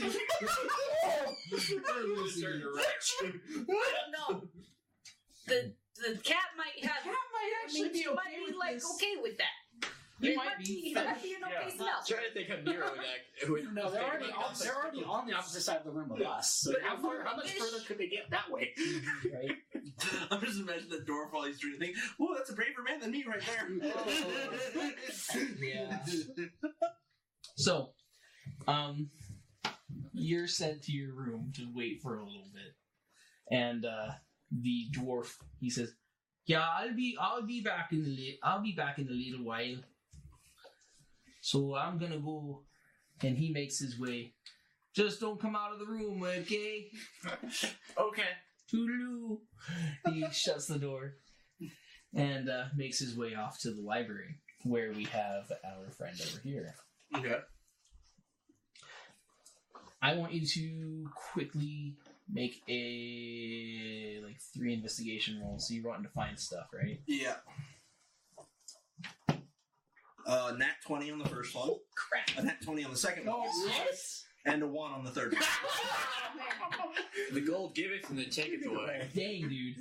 don't know. The cat might have. actually be she okay might be with like this. okay with that. He It might be. It might be an okay Yeah. smell. Trying to think of Nero neck. No, they're already on the opposite side of the room of us. So But how much further could they get that way? Right? I'm just imagining the dwarf while he's drinking. Whoa, that's a braver man than me right there. Yeah. So, you're sent to your room to wait for a little bit, and the dwarf, he says, "Yeah, I'll be back in a little while. So I'm gonna go," and he makes his way. Just don't come out of the room, okay? Okay. Toodaloo. He shuts the door and makes his way off to the library, where we have our friend over here. Okay. I want you to quickly make a 3 investigation rolls. So you're wanting to find stuff, right? Yeah. Nat 20 on the first one. Crap. A nat 20 on the second one. Yes. And a 1 on the third one. The gold giveth and then taketh away. Dang, dude.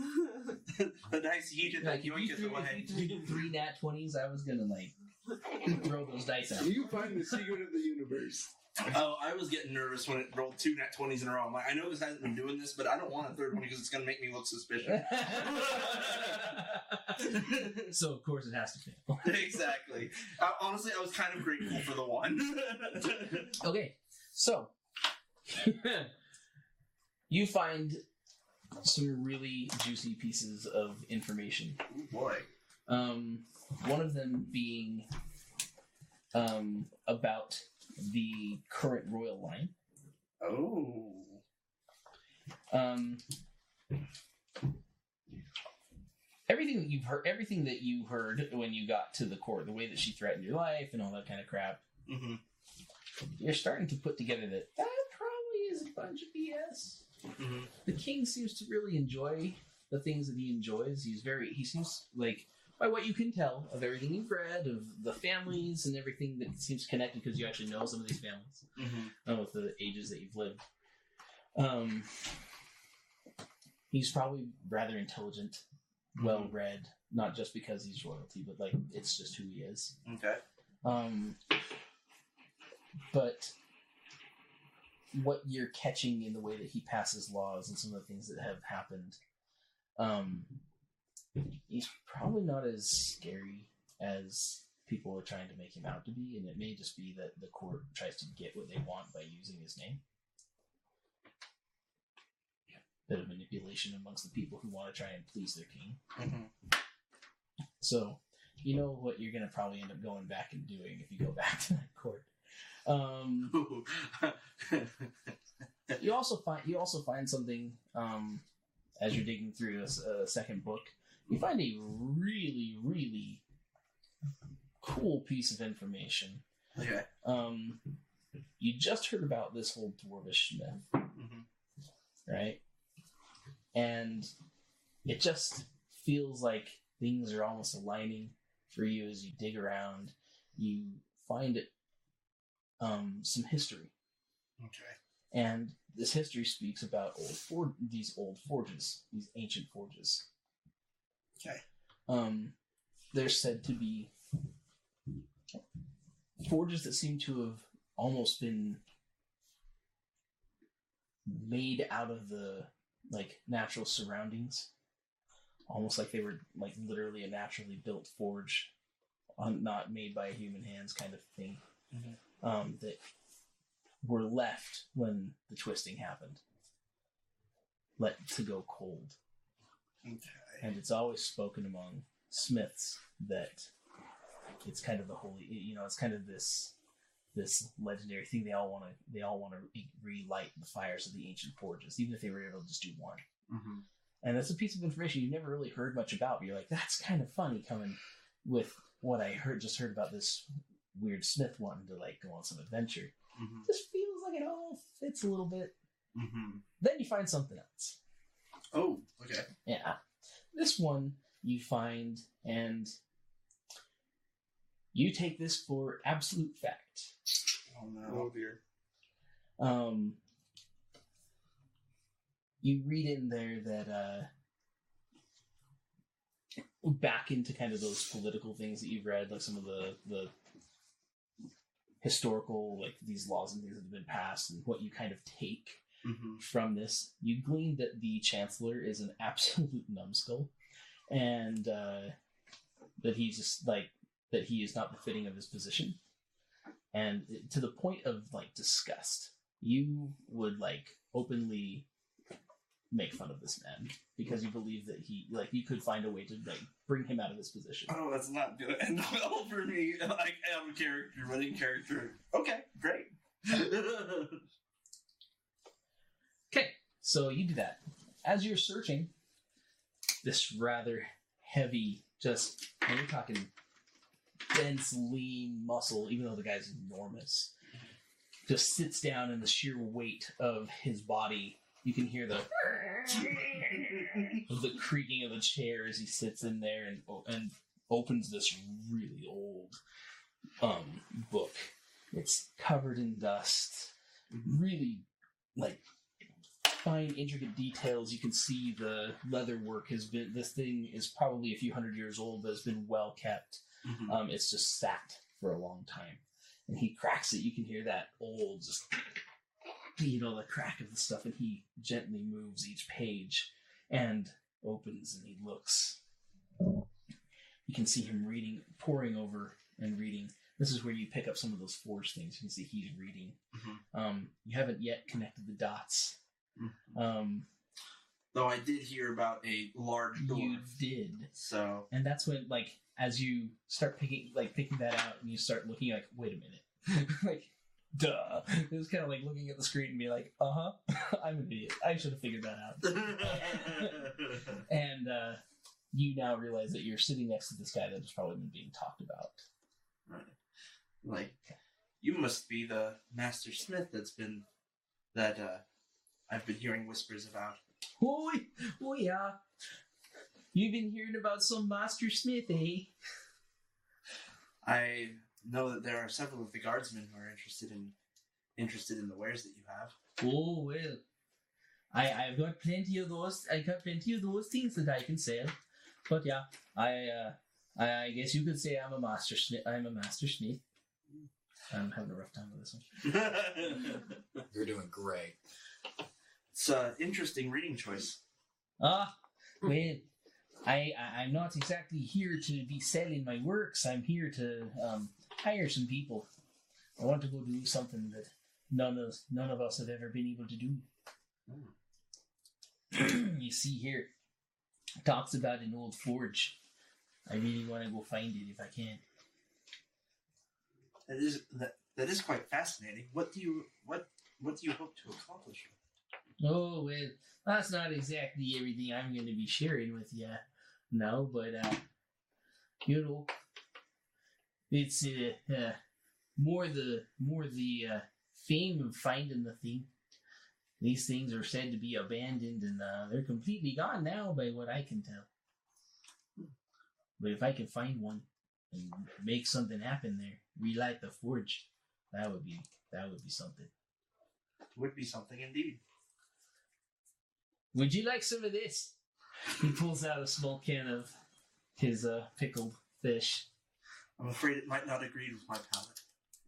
The dice heated Like, that if you yoinketh threw away. 3 nat 20s, I was gonna throw those dice out. You find the secret of the universe. Oh, I was getting nervous when it rolled 2 nat 20s in a row. I'm like, I know this hasn't been doing this, but I don't want a third one because it's going to make me look suspicious. So of course it has to fail. Exactly. Honestly, I was kind of grateful for the 1. Okay, so you find some really juicy pieces of information. Oh boy. One of them being about the current royal line. Oh. Everything that you heard when you got to the court, the way that she threatened your life and all that kind of crap, Mm-hmm. you're starting to put together that probably is a bunch of BS. Mm-hmm. The king seems to really enjoy the things that he enjoys. He seems like, by what you can tell of everything you've read, of the families and everything that seems connected, because you actually know some of these families, Mm-hmm. with the ages that you've lived. He's probably rather intelligent, well-read, not just because he's royalty, but like it's just who he is. Okay. But what you're catching in the way that he passes laws and some of the things that have happened, he's probably not as scary as people are trying to make him out to be, and it may just be that the court tries to get what they want by using his name. Bit of manipulation amongst the people who want to try and please their king. So, you know what you're going to probably end up going back and doing if you go back to that court. You also find something as you're digging through a second book. You find a really, really cool piece of information. Okay. You just heard about this whole dwarvish myth, right? And it just feels like things are almost aligning for you as you dig around. You find some history. Okay. And this history speaks about these old forges, these ancient forges. Okay. They're said to be forges that seem to have almost been made out of the natural surroundings, almost like they were literally a naturally built forge, not made by human hands, kind of thing. That were left when the twisting happened, let to go cold. Okay. And it's always spoken among smiths that it's kind of the holy, it's kind of this legendary thing. They all want to relight the fires of the ancient forges, even if they were able to just do one. And that's a piece of information you never really heard much about, but you're like, that's kind of funny coming with what I just heard about this weird smith wanting to go on some adventure. Just feels like it all fits a little bit. Then you find something else. Oh, okay. Yeah. This one you find, and you take this for absolute fact. Oh no. Oh dear. You read in there that back into kind of those political things that you've read, like some of the historical, these laws and things that have been passed, and what you kind of take from this, you glean that the chancellor is an absolute numbskull, and that he's just that he is not befitting of his position, and to the point of disgust, you would openly make fun of this man because you believe that he you could find a way to bring him out of this position. Oh, that's not good. And all for me, out of character, running character. Okay, great. Okay, so you do that. As you're searching, this rather heavy, we're talking dense, lean muscle, even though the guy's enormous, just sits down in the sheer weight of his body. You can hear the creaking of the chair as he sits in there and opens this really old book. It's covered in dust, really fine, intricate details. You can see the leather work has been. This thing is probably a few hundred years old, but it's been well kept. It's just sat for a long time, and he cracks it. You can hear that old the crack of the stuff, and he gently moves each page and opens, and he looks. You can see him reading, poring over and reading. This is where you pick up some of those forge things. You can see he's reading. You haven't yet connected the dots. Though I did hear about a large door. You did. So. And that's when, as you start picking that out, and you start looking wait a minute. Duh. It was kind of looking at the screen and be I'm an idiot. I should have figured that out. And you now realize that you're sitting next to this guy that has probably been being talked about. Right. You must be the Master Smith that I've been hearing whispers about. Oh yeah. You've been hearing about some Master Smith, eh? I know that there are several of the guardsmen who are interested in the wares that you have. Oh well, I've got plenty of those. I got plenty of those things that I can sell. But yeah, I guess you could say I'm a master smith. I'm a master smith. I'm having a rough time with this one. You're doing great. It's an interesting reading choice. Well, I'm not exactly here to be selling my works. I'm here to hire some people. I want to go do something that none of us have ever been able to do. You see here, it talks about an old forge. I really want to go find it if I can. That is quite fascinating. What do you hope to accomplish? Oh, well, that's not exactly everything I'm going to be sharing with you now, but, it's more the fame of finding the thing. These things are said to be abandoned, and they're completely gone now by what I can tell. But if I can find one and make something happen there, relight the forge, that would be something. Would be something indeed. Would you like some of this? He pulls out a small can of his pickled fish. I'm afraid it might not agree with my palate.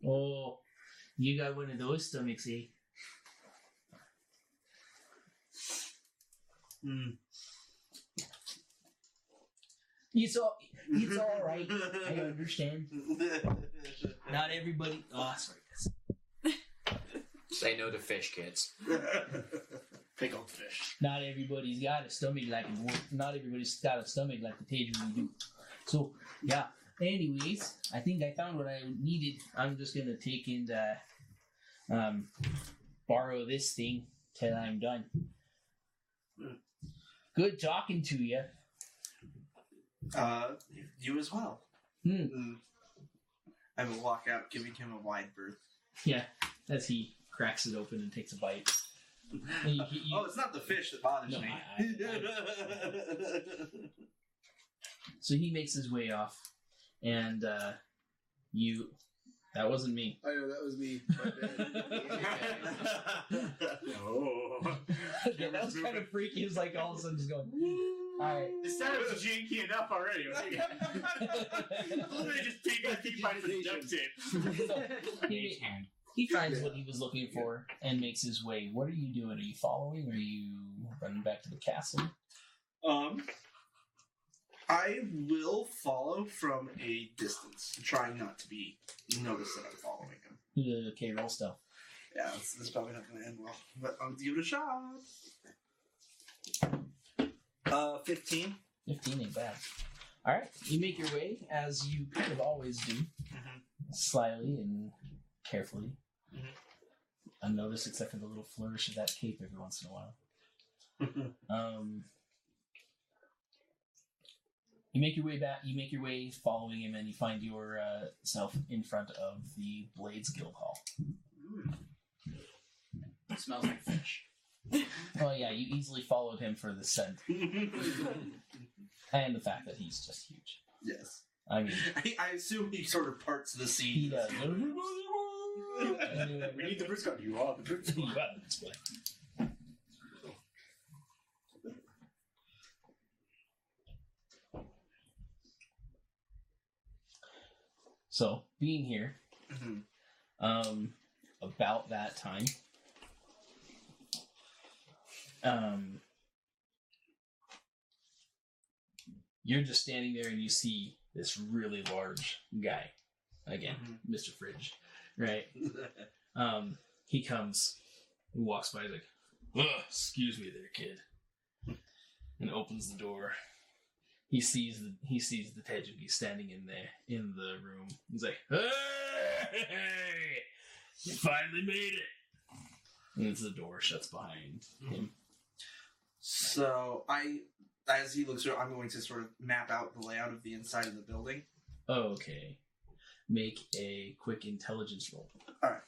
Oh, you got one of those stomachs, eh? It's all right. I understand. Not everybody. Oh, sorry, guys. Say no to fish, kids. Pickled fish. Not everybody's got a stomach like the Tajan do. So yeah. Anyways, I think I found what I needed. I'm just gonna take and borrow this thing till I'm done. Good talking to you. You as well. I will walk out, giving him a wide berth. Yeah, as he cracks it open and takes a bite. And oh, it's not the fish that bothers me. So he makes his way off, and that wasn't me. I know, that was me. Oh. That was kind of freaky. It was like all of a sudden just going, alright. The setup's janky enough already. Okay? Let me just take a few bites of duct tape. He finds what he was looking for and makes his way. What are you doing? Are you following? Or are you running back to the castle? I will follow from a distance, trying not to be noticed that I'm following him. Okay, roll stealth. Yeah, this is probably not going to end well, but I'll give it a shot. 15. 15 ain't bad. Alright, you make your way, as you kind of always do, slyly and carefully. Unnoticed, except for the little flourish of that cape every once in a while. You make your way back. You make your way following him, and you find yourself in front of the Blades Guild Hall. It smells like fish. Oh yeah, you easily followed him for the scent and the fact that he's just huge. Yes, I mean, I assume he sort of parts the sea. He does. We need the Briscoe. You are the Briscoe. You are the Briscoe. So, being here, about that time, you're just standing there and you see this really large guy. Again, Mr. Fridge, right? He comes, he walks by, he's like, excuse me there, kid. And opens the door. He sees the Tejugi standing in the room. He's like, "Hey, you finally made it!" And the door shuts behind him. So as he looks through, I'm going to sort of map out the layout of the inside of the building. Okay, make a quick intelligence roll. All right.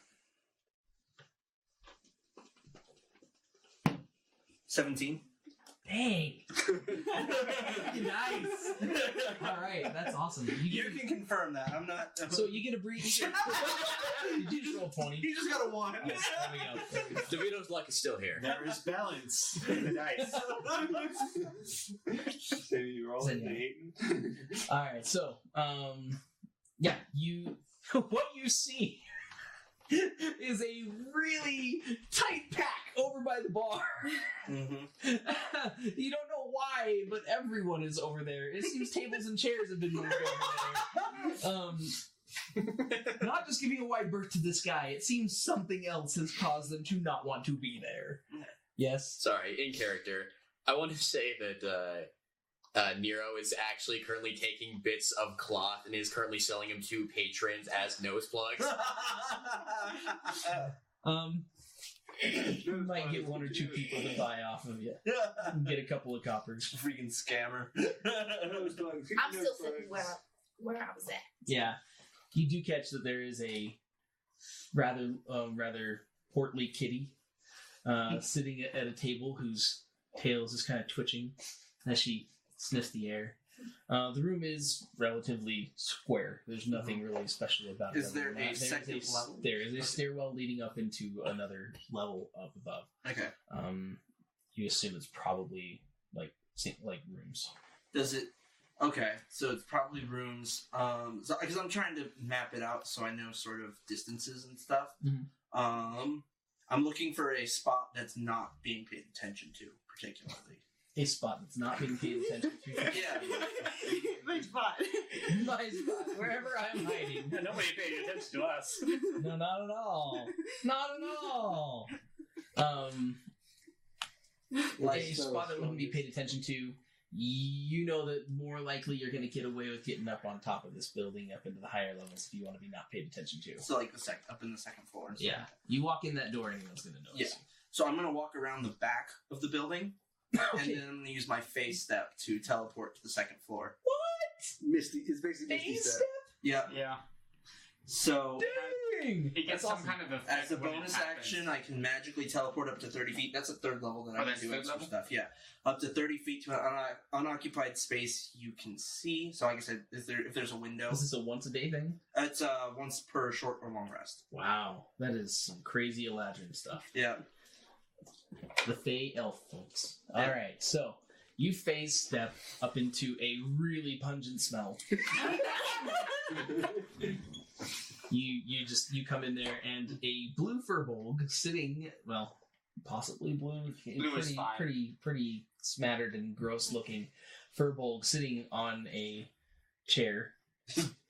17. Dang. Nice. All right, that's awesome. You can confirm that. I'm not. So you get a breeze. Did you just roll 20? He just got a 1. Yes, there we go. DeVito's luck is still here. There is balance in the dice. So you roll Then, the yeah. Hayden. All right, so yeah, you what you see is a really tight pack over by the bar. Mm-hmm. You don't know why, but everyone is over there. It seems tables and chairs have been moved over there. Not just giving a wide berth to this guy. It seems something else has caused them to not want to be there. Yes. Sorry, in character, I want to say that Nero is actually currently taking bits of cloth and is currently selling them to patrons as nose plugs. You might get one or two people to buy off of you. And get a couple of coppers. Freaking scammer. I'm still sitting where I was at. Yeah. You do catch that there is a rather portly kitty sitting at a table whose tail is just kind of twitching as she sniffs the air. The room is relatively square. There's nothing really special about it. Is there a second level? There is a stairwell leading up into another level up above. Okay. You assume it's probably like rooms. Does it? Okay, so it's probably rooms. Because I'm trying to map it out so I know sort of distances and stuff. Mhm. I'm looking for a spot that's not being paid attention to particularly. A spot that's not being paid attention to. Yeah. My spot. My spot, wherever I'm hiding. Nobody paid attention to us. No, not at all. Not at all. A spot that wouldn't be paid attention to. You know that more likely you're going to get away with getting up on top of this building, up into the higher levels, if you want to be not paid attention to. So like up in the second floor. And stuff. Yeah, you walk in that door, anyone's going to notice. Yeah. So I'm going to walk around the back of the building, and then I'm going to use my face step to teleport to the second floor. Misty. It's basically Misty Face step. Yeah. Yeah. So Dang! He gets That's some awesome. kind of effect. as a when it bonus happens. action, I can magically teleport up to 30 feet. That's a third level that I Oh, can that's do third extra level? stuff. Yeah, up to 30 feet to an unoccupied space you can see. So, like I said, if there's a window, Is this a once a day thing? it's once per short or long rest. Wow, that is some crazy Eladrin stuff. Yeah. The Fey Elf, folks. All right, so you phase step up into a really pungent smell. You come in there and a blue furbolg sitting, well, possibly blue, Blue is fine. pretty smattered and gross looking furbolg sitting on a chair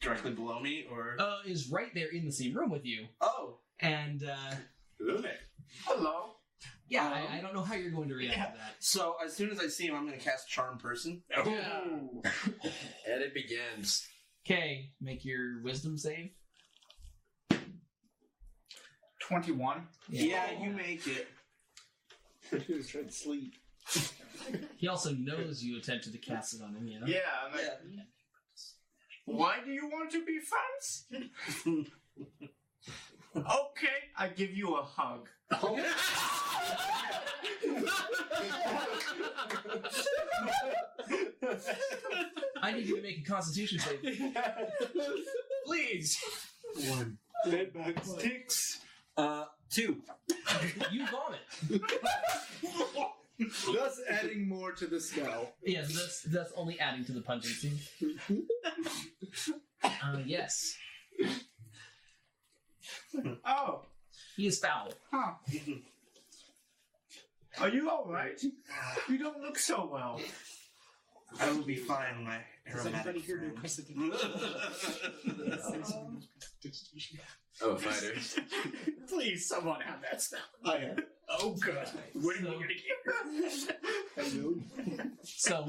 Directly below me, or is right there in the same room with you. oh, And Hello there. Hello. yeah, I don't know how you're going to react to that. so as soon as I see him, I'm going to cast Charm Person. Oh. And it begins. Okay, make your wisdom save. 21. Yeah, you make it. He was trying to sleep. He also knows you attempted to cast it on him, you know? Yeah, I'm like, Yeah. why do you want to be friends? Okay, I give you a hug. I need you to make a constitution save. Please. One. Bedbug sticks. 2. You vomit. Thus adding more to the spell. Yes, that's only adding to the pungency. Yes. Oh, He is foul. huh. Are you alright? You don't look so well. I will be fine when my aromatic here to friend. request Oh, a fighter. Please, someone have that spell. I am. Oh, good. When are you gonna get So,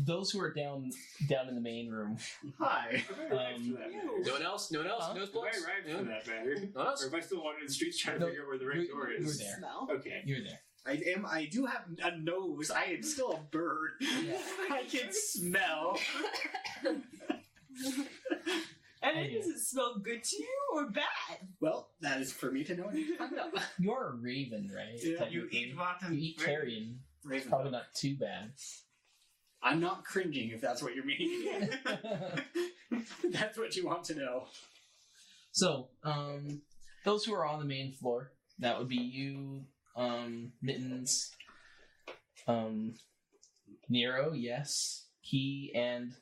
those who are down in the main room, Hi. No one else? No one else? Huh? No Am plugs? I right No for that matter? one else? Or am I still wandering the streets trying to No, figure out where the right door you're is? there. Smell. Okay. You're there. I do have a nose. I am still a bird. I can smell. And Oh, yeah. does it smell good to you or bad? Well, that is for me to know and you to find out. You're a raven, right? Yeah, You Technically. eat rotten. You eat carrion. It's probably not too bad. I'm not cringing if that's what you're meaning. That's what you want to know. So, those who are on the main floor, that would be you, Mittens, Nero, yes, he and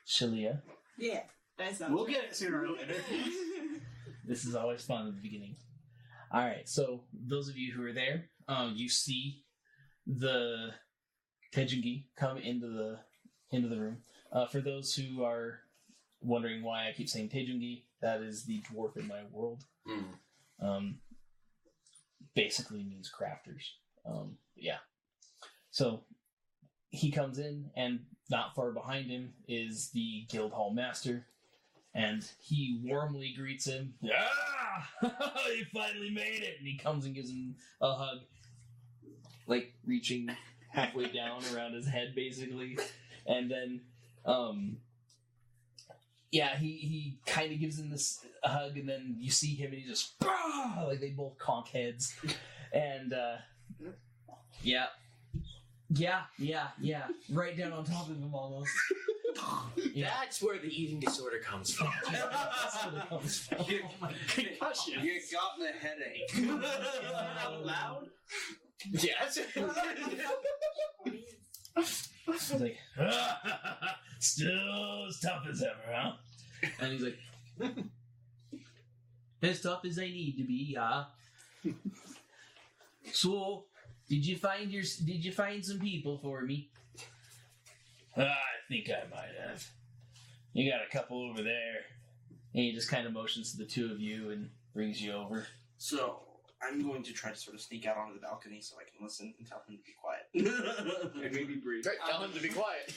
Shalia. Yeah, that sounds We'll right. get it sooner or later. This is always fun at the beginning. All right, so those of you who are there, you see the Tejungi come into the room. For those who are wondering why I keep saying Tejungi, that is the dwarf in my world. Basically means crafters. Yeah. So he comes in, and not far behind him is the guild hall master, and he warmly greets him. Ah, you finally made it! And he comes and gives him a hug, like reaching halfway down around his head, basically, and then, yeah, he kind of gives him this hug, and then you see him, and he just like they both conk heads, and yeah, right down on top of him almost. Yeah. That's where the eating disorder comes from. That's where it comes from. Concussion. You got the headache. Out loud? Yes. He's like, still as tough as ever, huh? And he's like, as tough as I need to be, yeah. So, did you find some people for me? I think I might have. You got a couple over there. And he just kind of motions to the two of you and brings you over. So I'm going to try to sort of sneak out onto the balcony so I can listen and tell him to be quiet. And maybe breathe. Right, tell him to be quiet.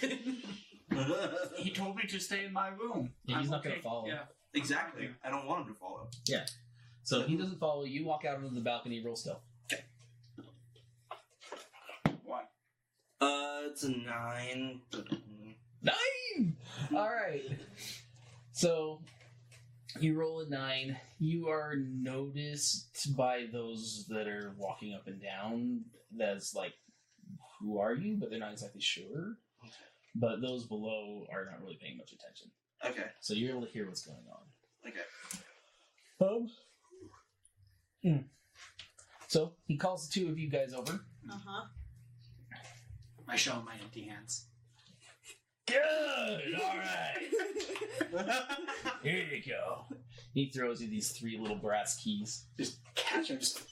He told me to stay in my room. Yeah, he's I'm not going okay. to follow. Yeah. Exactly. I don't want him to follow. So he doesn't follow you. Walk out onto the balcony, roll stealth. What? It's a 9. 9! Alright. So, you roll a 9. You are noticed by those that are walking up and down that's like, who are you? But they're not exactly sure. But those below are not really paying much attention. Okay. So you're able to hear what's going on. Okay. So, he calls the two of you guys over. Uh-huh. I show him my empty hands. Good! Alright! Here you go. He throws you these 3 little brass keys. Just catch him. Just...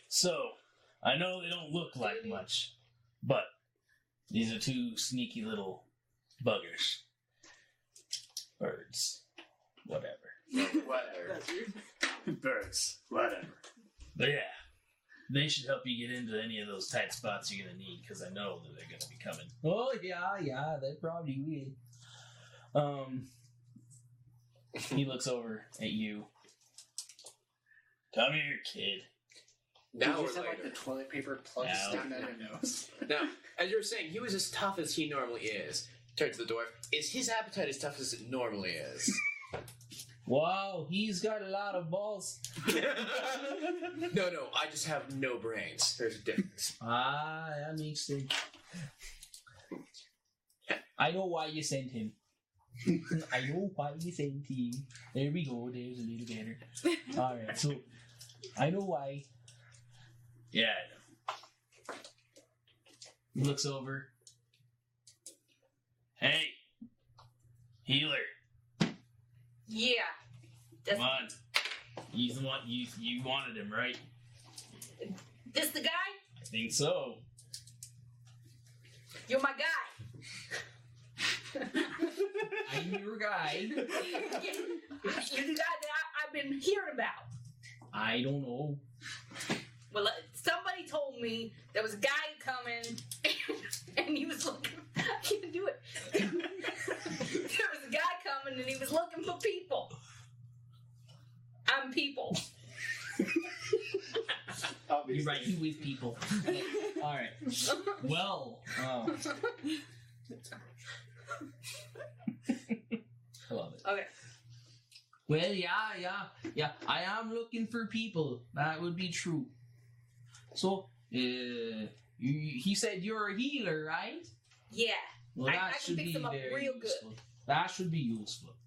So, I know they don't look like much, but these are 2 sneaky little buggers. Birds. Whatever. Whatever. That's weird. Birds. Whatever. But yeah, they should help you get into any of those tight spots you're going to need, because I know that they're going to be coming. Oh, yeah, they probably will. He looks over at you. Come here, kid. Now Did or you have like later. the toilet paper plugs Now. sticking down your nose? Now, as you were saying, he was as tough as he normally is. Turn to the dwarf. Is his appetite as tough as it normally is? Wow, he's got a lot of balls. No, I just have no brains. There's a difference. Ah, that makes sense. I know why you sent him. I know why you sent him. There we go, there's a little better. Alright, so I know why. Yeah, I know. He looks over. Hey, healer, Yeah. That's, come on. He's the one you wanted him, right? this the guy? I think so. You're my guy. I'm your guy. You're the guy that I've been hearing about. I don't know. Well, somebody told me there was a guy coming, and he was looking. I can't do it. There was a guy coming, and he was looking for people. I'm people. You're right, you with people. Alright. Well, I love it. Okay. Well, yeah. I am looking for people. That would be true. So, he said you're a healer, right? Yeah. Well, I that can should fix be them up very real good. useful. That should be useful.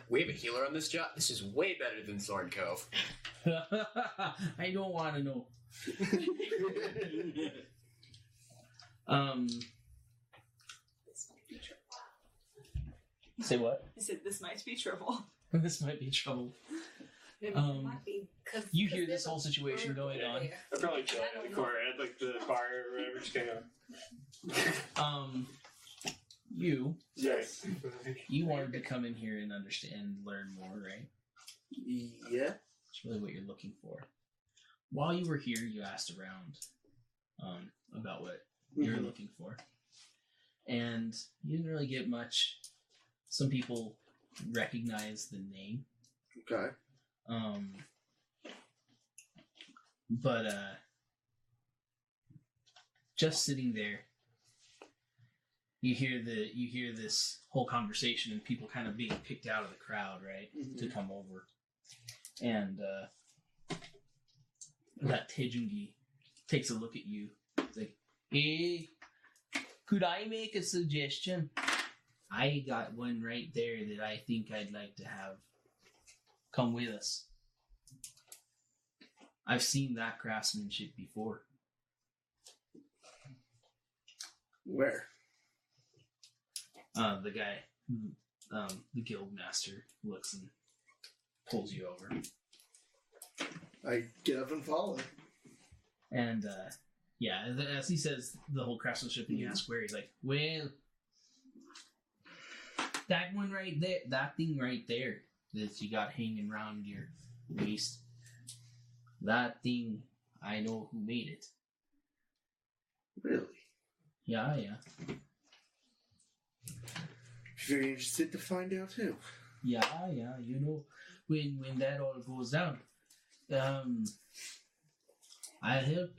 We have a healer on this job. This is way better than Thorn Cove. I don't want to know. Say what? I said this might be trouble. This might be trouble. It Um, might be, You hear this whole situation going on. I'm probably chilling in the corner at like the bar or whatever, just kind of. Yes. You wanted to come in here and understand and learn more, right? Yeah. That's really what you're looking for. While you were here, you asked around about what you're looking for, and you didn't really get much. Some people recognize the name, Okay. but just sitting there, you hear this whole conversation and people kind of being picked out of the crowd, right, to come over, and that Tejungi takes a look at you. It's like, hey, could I make a suggestion? I got one right there that I think I'd like to have come with us. I've seen that craftsmanship before. Where? The guy, the guild master, looks and pulls you over. I get up and follow. And, yeah, as he says the whole craftsmanship, and you ask where, he's like, well, that one right there, that thing right there that you got hanging around your waist, that thing, I know who made it. Really? Yeah. Very interested to find out too. Yeah, you know, when that all goes down, I'll help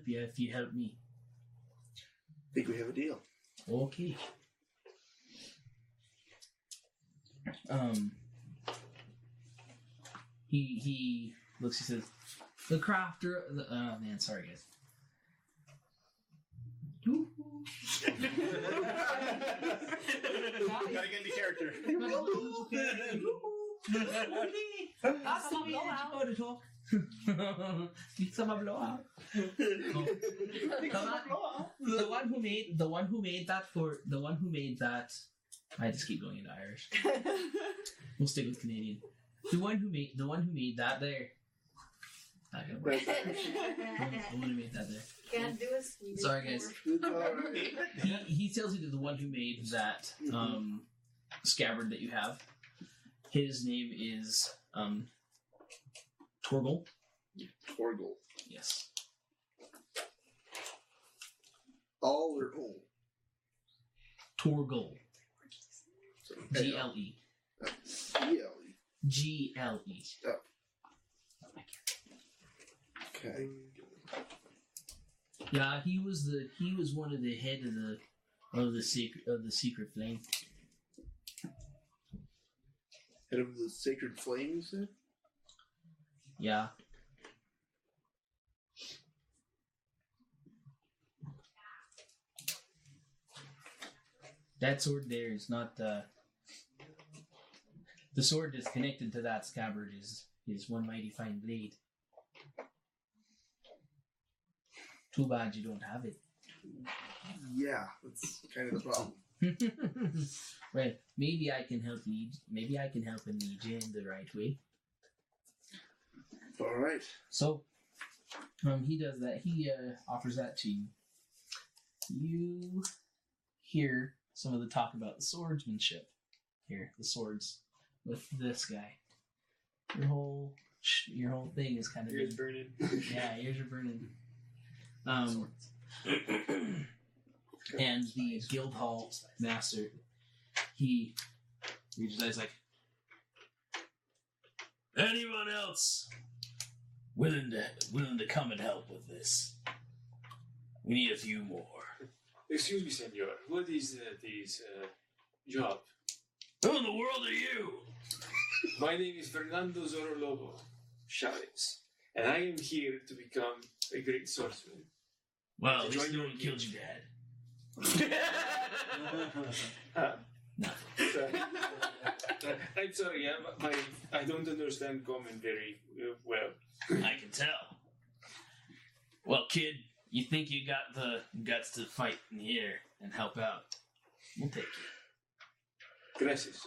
you if you help me. Think we have a deal. Okay. He looks, he says, the crafter, man, sorry guys. Gotta get into character. That's the way that you gotta talk. Need some blowout. The one who made that. I just keep going into Irish. We'll stick with Canadian. The one who made that there. Not gonna work. The one who made that there. Can't do a Swedish. Sorry, guys. It's all right. He tells you that the one who made that scabbard that you have, his name is Torgal. Torgal. Yes. All or all? Torgal. So, G-L-E. E-L-E. G-L-E. Okay. Yeah, he was one of the head of the secret flame. Head of the sacred flame, you said? Yeah. That sword there is not the sword that's connected to that scabbard is one mighty fine blade. Too bad you don't have it. Yeah, that's kind of the problem. Well, maybe I can help lead. Maybe I can help and lead you in the right way. All right. So, he does that. He offers that to you. You hear some of the talk about the swordsmanship here. The swords with this guy. Your whole thing is kind of Ears burning. Yeah, ears are burning. And the Guildhall master, he reaches out, he's like, anyone else willing to come and help with this? We need a few more. Excuse me, senor. What is this job? Who in the world are you? My name is Fernando Zorolobo Chavez, and I am here to become a great swordsman. Well, at least no one killed your dad. I'm sorry, I don't understand common very well. I can tell. Well, kid, you think you got the guts to fight in here and help out? We'll take you. Gracias.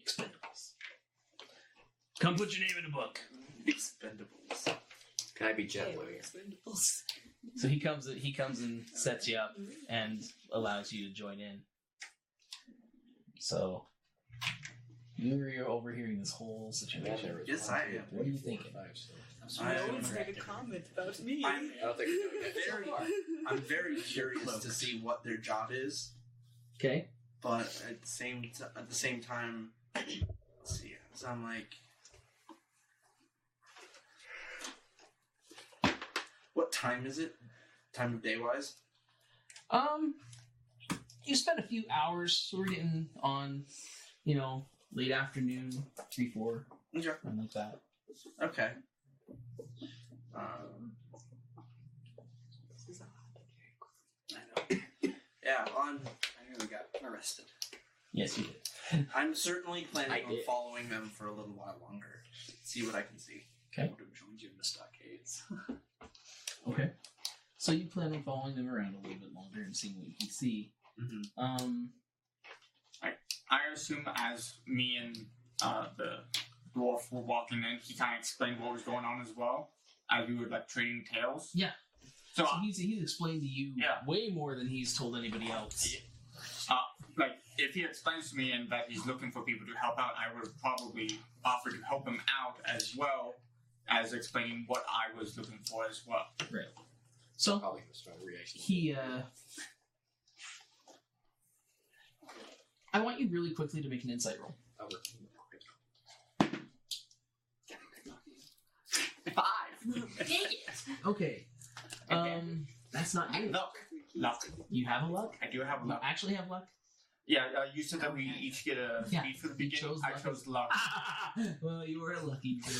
Expendables. Come put your name in the book. Expendables. Can I be Jet Li? So he comes and sets you up and allows you to join in. So you're overhearing this whole situation. Yes, I am. What are you thinking? No one's made a comment about me. I don't think I'm very curious to see what their job is, Okay. but at the same time, let's see. So I'm like, what time is it? Time of day wise? You spent a few hours, so we're getting on, late afternoon, 3, 4, Okay. something like that. Okay. Yeah, I nearly got arrested. Yes, you did. I'm certainly planning I on did. following them for a little while longer. See what I can see. I would have joined you in the stockades. Okay. So you plan on following them around a little bit longer and seeing what you can see. Mm-hmm. I assume as me and the dwarf were walking in, he kind of explained what was going on as well, as we were like trading tales. Yeah. So, So he's explained to you Yeah. way more than he's told anybody else. like, if he explains to me and that he's looking for people to help out, I would probably offer to help him out as well as explaining what I was looking for as well. Right. So Probably a strong reaction. he, I want you really quickly to make an insight roll. Okay. That's not you. Luck. You have a luck? I do have You luck. actually have luck? Yeah, you said that we each get a Yeah, speed for the you beginning. chose I luck. chose luck. Well, you were a lucky dude.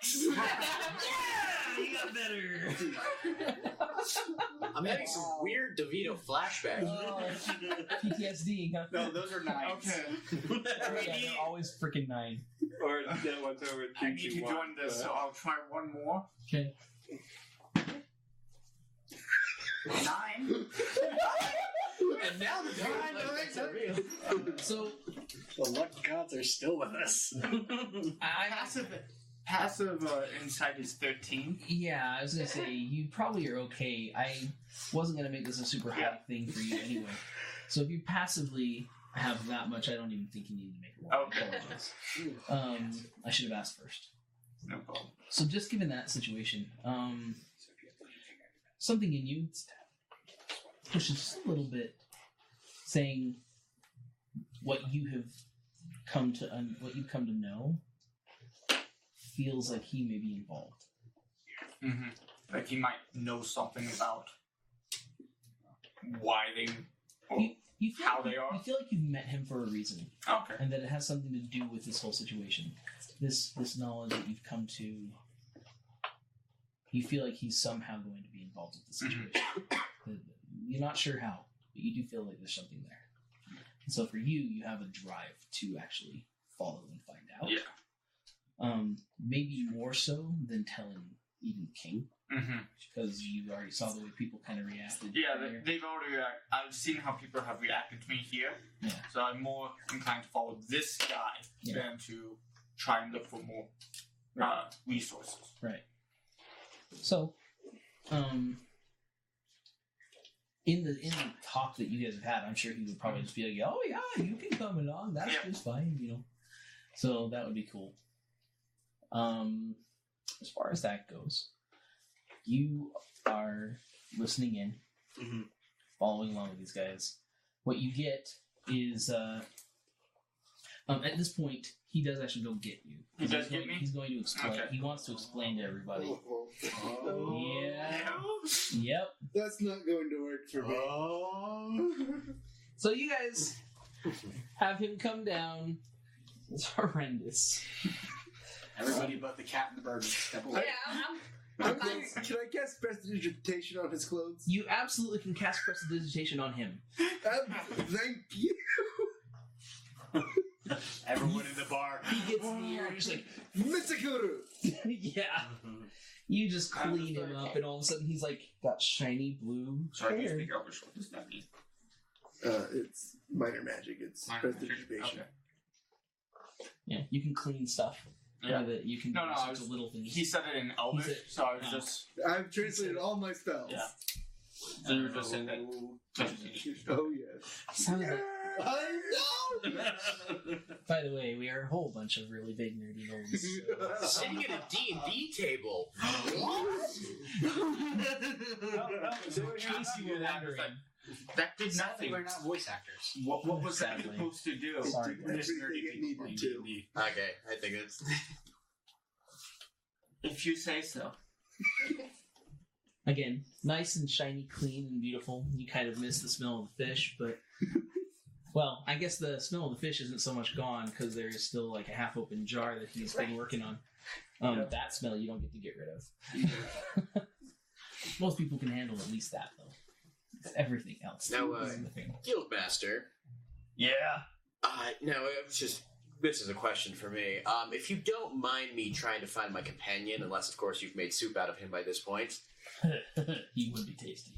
6. Yeah, you got better. I'm having some weird DeVito flashbacks. PTSD. Huh? No, those are 9s. Okay. Yeah, they're always freaking 9. Or that whatever I things need you to want. join this, so I'll try one more. Okay. 9. And now the flashbacks are real. So The lucky gods are still with us. Passive insight is 13. yeah, I was gonna say you probably are okay. I wasn't gonna make this a super high thing for you anyway. So if you passively have that much, I don't even think you need to make a roll. Okay. I apologize. I should have asked first. No problem. So just given that situation, something in you pushes just a little bit, saying what you have come to what you've come to know feels like he may be involved. Mm-hmm. Like he might know something about why they, or You feel how like they are. You feel like you've met him for a reason, Okay. and that it has something to do with this whole situation. This knowledge that you've come to. You feel like he's somehow going to be involved with the situation. You're not sure how, but you do feel like there's something there. And so for you, you have a drive to actually follow and find out. Yeah. Maybe more so than telling even King, Mm-hmm. because you already saw the way people kind of reacted. Yeah, there. they've already reacted. I've seen how people have reacted to me here. Yeah. So I'm more inclined to follow this guy than to try and look for more resources. Right. So, in the talk that you guys have had, I'm sure he would probably just be like, "Oh yeah, you can come along. That's just fine," So that would be cool. As far as that goes, you are listening in, following along with these guys. What you get is, at this point, he does actually go get you. He does get me? He's going to explain. Okay. He wants to explain to everybody. Oh, Yeah. Yep. that's not going to work for me. So you guys have him come down. It's horrendous. Everybody but the cat and the bird. Step away. Yeah, Can I cast prestidigitation on his clothes? You absolutely can cast prestidigitation on him. Thank you. Everyone in the bar. He gets near and just like, Mitsukuru. yeah. You just clean him up, and all of a sudden he's like got shiny blue Sorry, you hair. speak Elvish. What does that mean? It's minor magic. It's Minor magic? prestidigitation. Okay. Yeah, you can clean stuff. Yeah. That you can No, do no, sorts of little things. He said it in Elvish, He said- so I was Oh. just. I've translated all my spells. Yeah. So you were just saying that. Oh yes. Sounded like- I know. by the way, we are a whole bunch of really big nerdy nerds. So. Sitting at a D&D table. In case you were wondering, That did Sadly, nothing. we're not voice actors. What was that Sadly. supposed to do? Sorry. We're just Everything nerdy it people needed playing to. D&D. Okay, I think it's... If you say so. Again, nice and shiny, clean and beautiful. You kind of miss the smell of the fish, but well, I guess the smell of the fish isn't so much gone because there is still like a half-open jar that he's been working on. That smell you don't get to get rid of. Most people can handle at least that, though. It's everything else. Now, This is the thing. Guildmaster. Yeah. No, it was just... This is a question for me. If you don't mind me trying to find my companion, unless, of course, you've made soup out of him by this point. He would be tasty.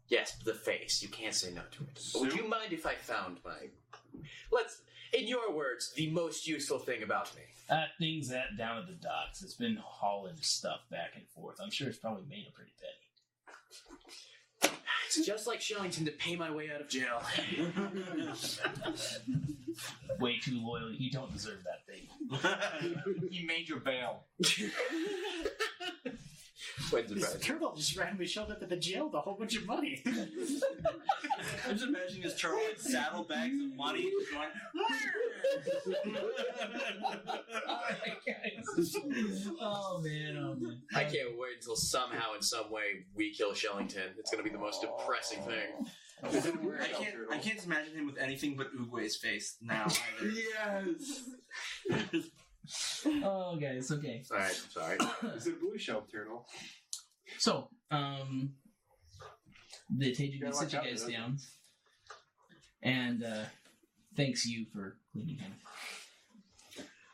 Yes, the face. You can't say no to it. But would you mind if I found my... Let's... In your words, the most useful thing about me. That thing's that down at the docks. It's been hauling stuff back and forth. I'm sure it's probably made a pretty penny. It's just like Shellington to pay my way out of jail. Way too loyal. You don't deserve that thing. He made your bail. When's the This present? turtle just randomly showed up at the jail with a whole bunch of money. I'm just imagining this turtle with saddlebags of money just going. Oh man. I can't wait until somehow, in some way, we kill Shellington. It's going to be the most depressing thing. I can't imagine him with anything but Oogway's face now either. Yes. Oh, guys. Okay. Alright, I'm sorry. Is it a blue shell turtle? So, the Teju Gotta sit watch you out guys for that. down, and thanks you for cleaning him.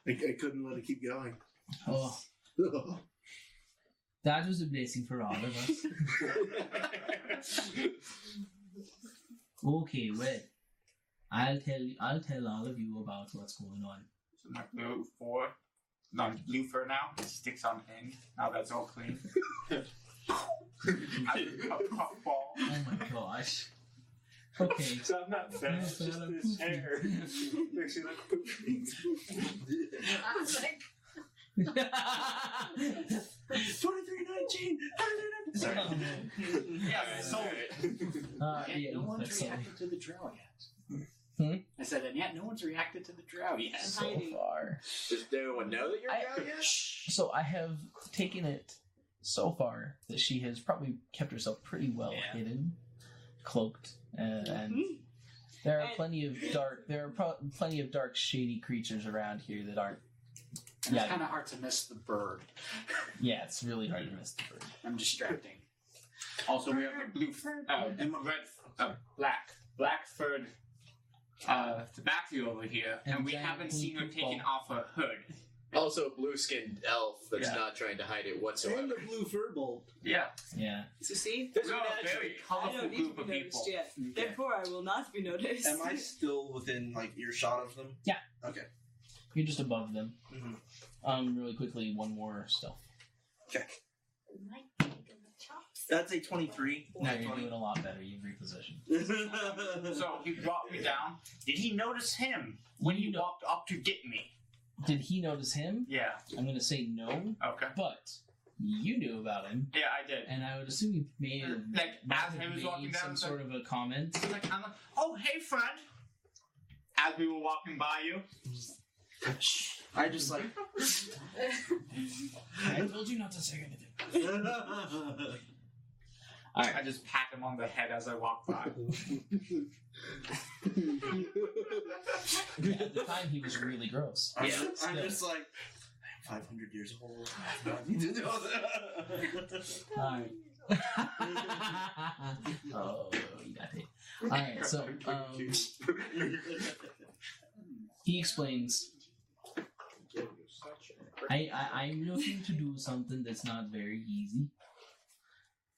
I couldn't let it keep going. Oh, that was a blessing for all of us. Okay, well, I'll tell all of you about what's going on. So my blue fur. No, blue fur now. It sticks on end. Now that's all clean. a puffball. Oh my gosh. Okay. So I'm not fat, it's just this hair. Makes you look poopy. I was like, 2319! Sorry. Yeah, so Yeah, no one's that's something. reacted to the drow yet. Hmm? I said, and yet no one's reacted to the drow yet. So far. Does anyone know that you're down yet? So I have taken it so far that she has probably kept herself pretty well Yeah. hidden, cloaked, and there are plenty of dark, shady creatures around here that aren't. And Yeah. It's kind of hard to miss the bird. Yeah, it's really hard to miss the bird. I'm distracting. also we have a blue and red, black furred tabaxi over here, and we giant haven't blue seen her poop taking ball. off her hood. Also, a blue-skinned elf that's Yeah. not trying to hide it And whatsoever. a blue furbolg. Yeah, Yeah. So see, There's we're an a very I colorful don't need to group be of noticed people. yet. Therefore, I will not be noticed. Am I still within like earshot of them? Yeah. Okay. You're just above them. Mhm. Really quickly, one more stealth. That's a 23. Now you're doing a lot better. You've repositioned. So he brought me down. Did he notice him when he walked up to get me? Did he notice him? Yeah. I'm going to say no, Okay. but you knew about him, Yeah, I did. and I would assume you made Like as he was made walking down, some it's sort of a comment. I'm like, oh hey friend. As we were walking by you. I just like. I told you not to say anything. All right. I just pat him on the head as I walk by. Yeah, at the time, he was really gross. I'm, Yeah, I'm just like, I'm 500 years old. I need to know that. Alright. Oh, you got it. Alright, so he explains. I'm looking to do something that's not very easy.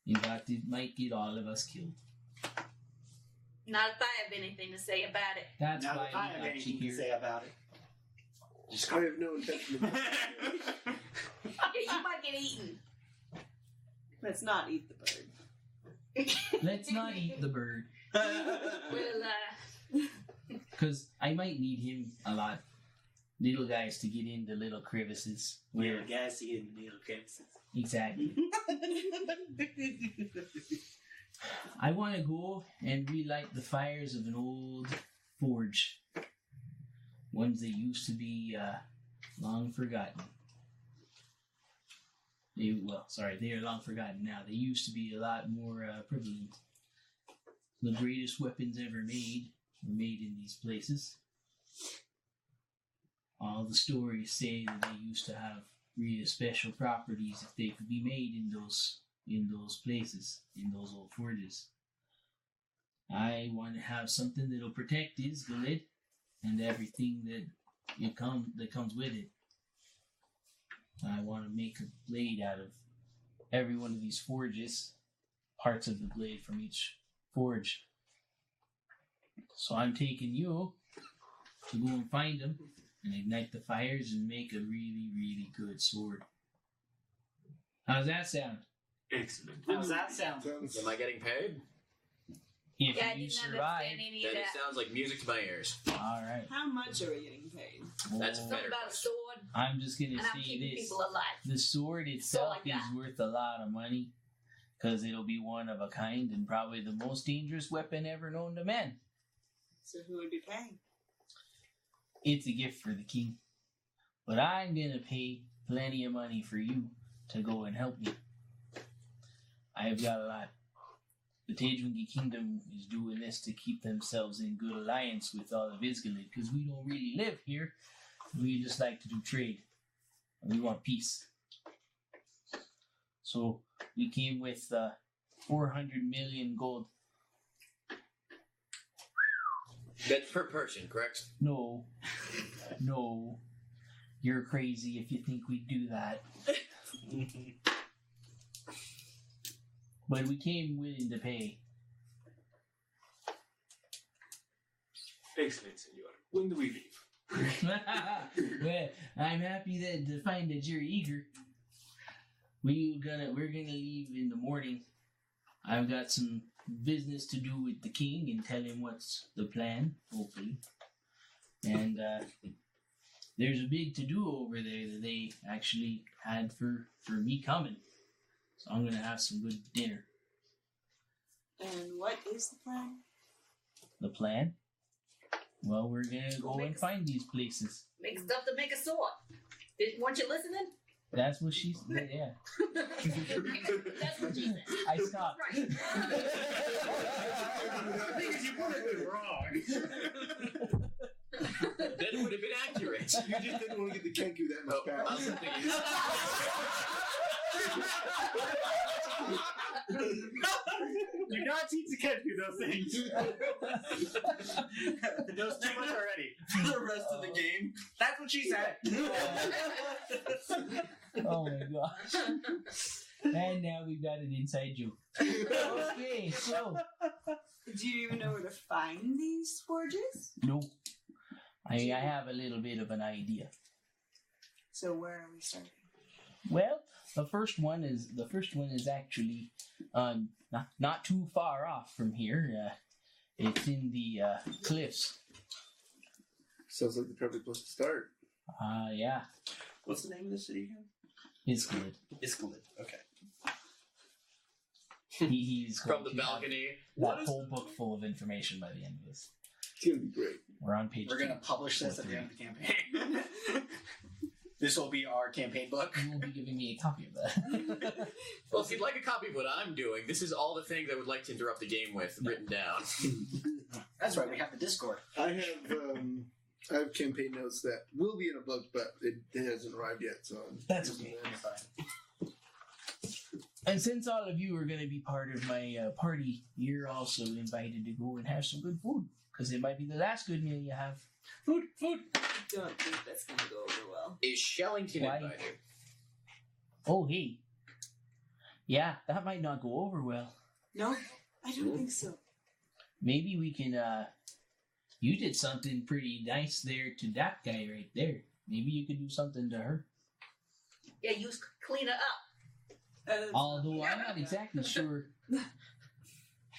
In fact, it might get all of us killed. Not if I have anything to say about it. That's Now why if I have we got you anything to here. say about it. I have no intention of Yeah, you might get eaten. Let's not eat the bird. Let's not eat the bird, Well, because I might need him a lot. Little guys to get into little crevices. We're gassy in the little crevices. Exactly. I want to go and relight the fires of an old forge. Ones that used to be long forgotten. They are long forgotten now. They used to be a lot more prevalent. The greatest weapons ever made were made in these places. All the stories say that they used to have really special properties if they could be made in those places, in those old forges. I want to have something that'll protect Isgolid and everything that comes with it. I want to make a blade out of every one of these forges, parts of the blade from each forge. So I'm taking you to go and find them and ignite the fires and make a really, really good sword. How's that sound? Excellent. How's that sound? Sounds Am I getting paid? If yeah, I you didn't survive, understand any of Then it that. sounds like music to my ears. all right. How much are we getting paid? That's Well, fair. Something about a sword, I'm just gonna and I'm say keeping this: people alive. the sword itself like is that. worth a lot of money because it'll be one of a kind and probably the most dangerous weapon ever known to man. So who would be paying? It's a gift for the king, but I'm gonna pay plenty of money for you to go and help me. I've got a lot. The Tejungi Kingdom is doing this to keep themselves in good alliance with all of Isgolid because we don't really live here. We just like to do trade. And we want peace. So we came with 400 million gold. That's per person, correct? No. No. You're crazy if you think we'd do that. But we came willing to pay. Excellent, senor. When do we leave? Well, I'm happy to find that you're eager. We're gonna leave in the morning. I've got some business to do with the king and tell him what's the plan, hopefully. And there's a big to-do over there that they actually had for me coming. So I'm gonna have some good dinner. And what is the plan? The plan? Well, we're gonna go and find these places. Make stuff to make a sword. Weren't you listening? That's what she said, yeah. That's what she said. I stopped. Right. You put it wrong. That would have been accurate. You just didn't want to get the Kenku that much I was back. thinking, You not teach the kid do those things. Those too much already. For the rest of the game, that's what she said. Oh my gosh. And now we've got an inside joke. Okay, so. Do you even know where to find these forges? Nope. I have a little bit of an idea. So where are we starting? Well, the first one is actually not too far off from here. It's in the cliffs. Sounds like the perfect place to start. Yeah, What's the name of the city again? it's good. Iscolid. Okay. He's from the going to have balcony. that whole book full of information by the end of this. It's gonna be great. We're on page We're 2. gonna publish this at the end of the campaign. This will be our campaign book. You will be giving me a copy of that. Well, if you'd like a copy of what I'm doing, this is all the things I would like to interrupt the game with, written down. That's right. We have the Discord. I have campaign notes that will be in a book, but it hasn't arrived yet. So That's okay. And since all of you are going to be part of my party, you're also invited to go and have some good food. Because it might be the last good meal you have. Food. I don't think that's going to go over well. Is Shellington Why? invited? Oh, hey. Yeah, that might not go over well. No, I don't think so. Maybe we can, you did something pretty nice there to that guy right there. Maybe you could do something to her. Yeah, you clean it up. Although I'm not exactly sure.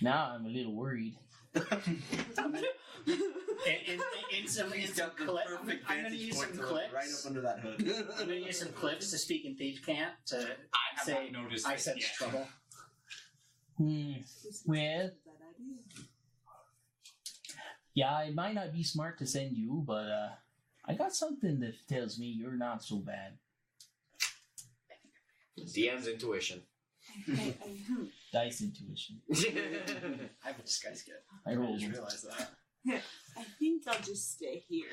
Now I'm a little worried. In some He's got the clips. perfect I'm going to vantage use some point to look clips. right up under that hood. I'm going to use some clips to speak in Thief Camp to I have say not noticed I this sense yet. trouble. Well, yeah, it might not be smart to send you, but I got something that tells me you're not so bad. DM's intuition. Dice intuition. I have a disguise kit. I rolled just one. realized that. I think I'll just stay here.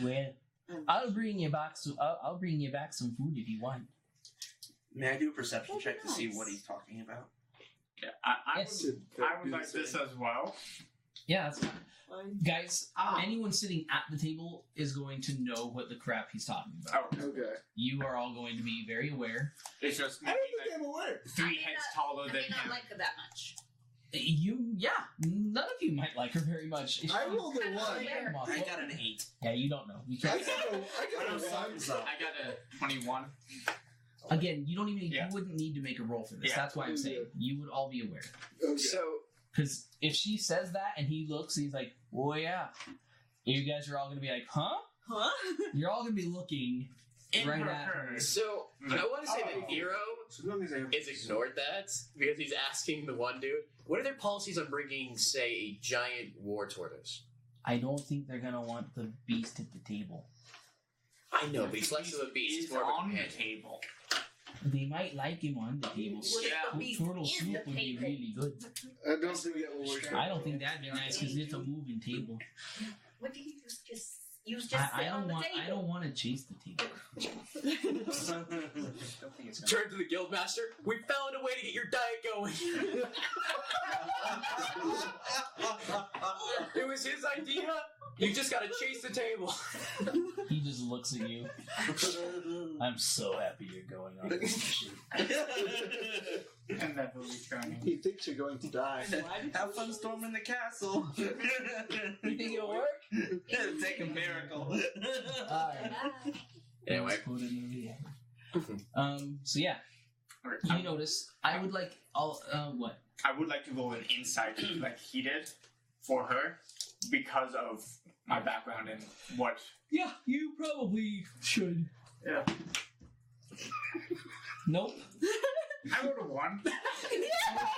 Well, I'll bring you back. I'll bring you back some food if you want. May I do a perception That'd check be to see nice. what he's talking about? Yeah, I Yes. would like this as well. Yeah, that's fine. Fine. Guys, anyone sitting at the table is going to know what the crap he's talking about. Oh, okay. You are all going to be very aware. it's just I maybe don't think like I'm aware. 3 heads taller I than may not him. like her that much. None of you might like her very much. I rolled a Kinda 1. aware. I got an 8. Yeah, you don't know. You I can't. got a 1. Thumbs up. I got a 21. Again, you don't even. Yeah. You wouldn't need to make a roll for this. Yeah. That's why I'm saying you would all be aware. Okay. So, Because if she says that and he looks, and he's like, "Oh yeah," you guys are all going to be like, "Huh?" Huh? You're all going to be looking In right her at her. curve. so I want to say that Nero So long as I have is ignored that because he's asking the one dude, what are their policies on bringing, say, a giant war tortoise? I don't think they're going to want the beast at the table. I know, but he's less of a beast. He's He's more of a on the companion. table. They might like him on the table. What if the beast Turtle is soup the would be table? really good. I don't think that will work. I don't think that'd be nice because it's a moving table. What do you just you just I sit on don't the want. table? I don't want to chase the table. Don't think it's gonna Turn to the guildmaster. We found a way to get your diet going. It was his idea. You just gotta chase the table. He just looks at you. I'm so happy you're going on this mission. And never returning. He thinks you're going to die. Why did Have fun storming the castle. You think it'll work? It'll take a miracle. Alright. Anyway. Let's put it in the air. So yeah, Okay, you notice. I would like all. What? I would like to roll an insight like he did for her because of my background and what. Yeah, you probably should. Yeah. Nope. I rolled a 1.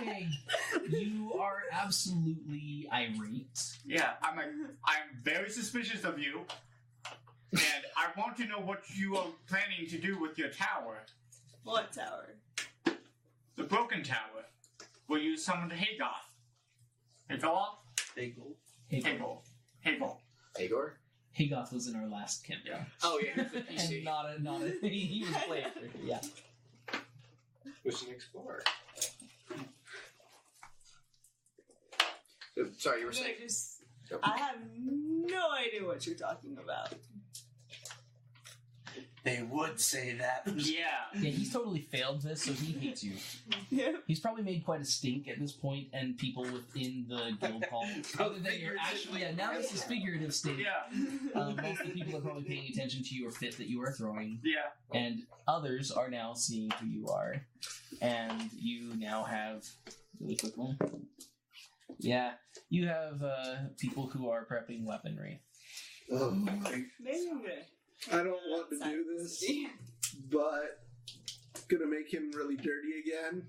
Okay. You are absolutely irate. Yeah, I'm like, I'm very suspicious of you, and I want to know what you are planning to do with your tower. What tower? The broken tower, where you summoned Hagoth. Hagoth? Bagel. Hagel. Agor? Hagoth was in our last camp. Yeah. Oh yeah, he's the And PC. not a he was playing. Yeah. was an explorer. So, sorry, you were saying? I have no idea what you're talking about. They would say that. Yeah. Yeah, he's totally failed this, so he hates you. Yeah. He's probably made quite a stink at this point, and people within the guild hall, other than your actually, yeah, now this is figurative stink. Yeah. Most of the people are probably paying attention to your fit that you are throwing, Yeah. and others are now seeing who you are, and you now have really quick one. Yeah, you have people who are prepping weaponry. Oh my. Maybe I'm gonna. I don't want to do this, but gonna make him really dirty again,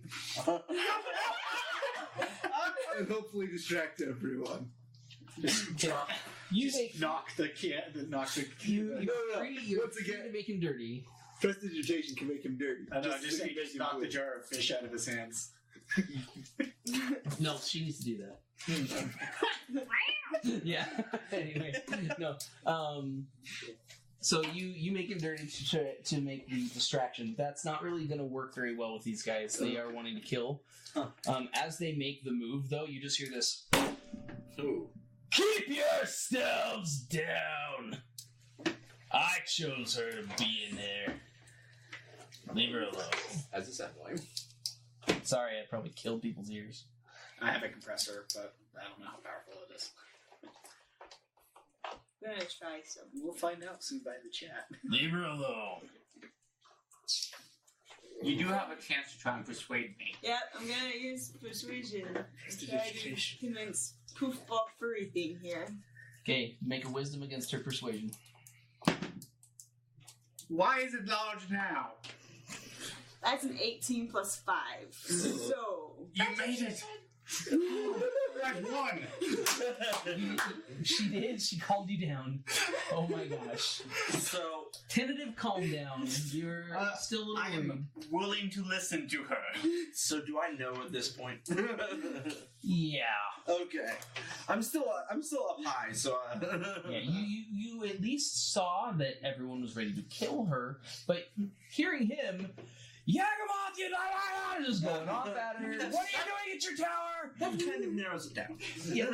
and hopefully distract everyone. Okay. You make knock the can. Knock the. you're No. free. You're Once free again- to make him dirty. Prestidigitation can make him dirty. I know. Just to make him knock the cool. jar of fish out of his hands. No, she needs to do that. Yeah. Anyway, no. So you make him dirty to make the distraction. That's not really going to work very well with these guys. They are wanting to kill. As they make the move, though, you just hear this. Ooh. Keep yourselves down. I chose her to be in there. Leave her alone. How's this sound going? Sorry, I probably killed people's ears. I have a compressor, but I don't know how powerful it is. I'm gonna try some. We'll find out soon by the chat. Leave her alone. You do have a chance to try and persuade me. Yep, I'm gonna use persuasion. Try to convince Poofball furry thing here. Okay, make a wisdom against her persuasion. Why is it large now? That's an 18 plus 5. So You made it. I've won. She did. She calmed you down. Oh my gosh. So, Tentative calm down. You're still a little I worried. am willing to listen to her. so do I know at this point? Yeah. Okay, I'm still up high. So, Yeah, you at least saw that everyone was ready to kill her, but hearing him, Yagamoth, you just going off at her. What are you doing at your tower? that kind of narrows it down. Yeah.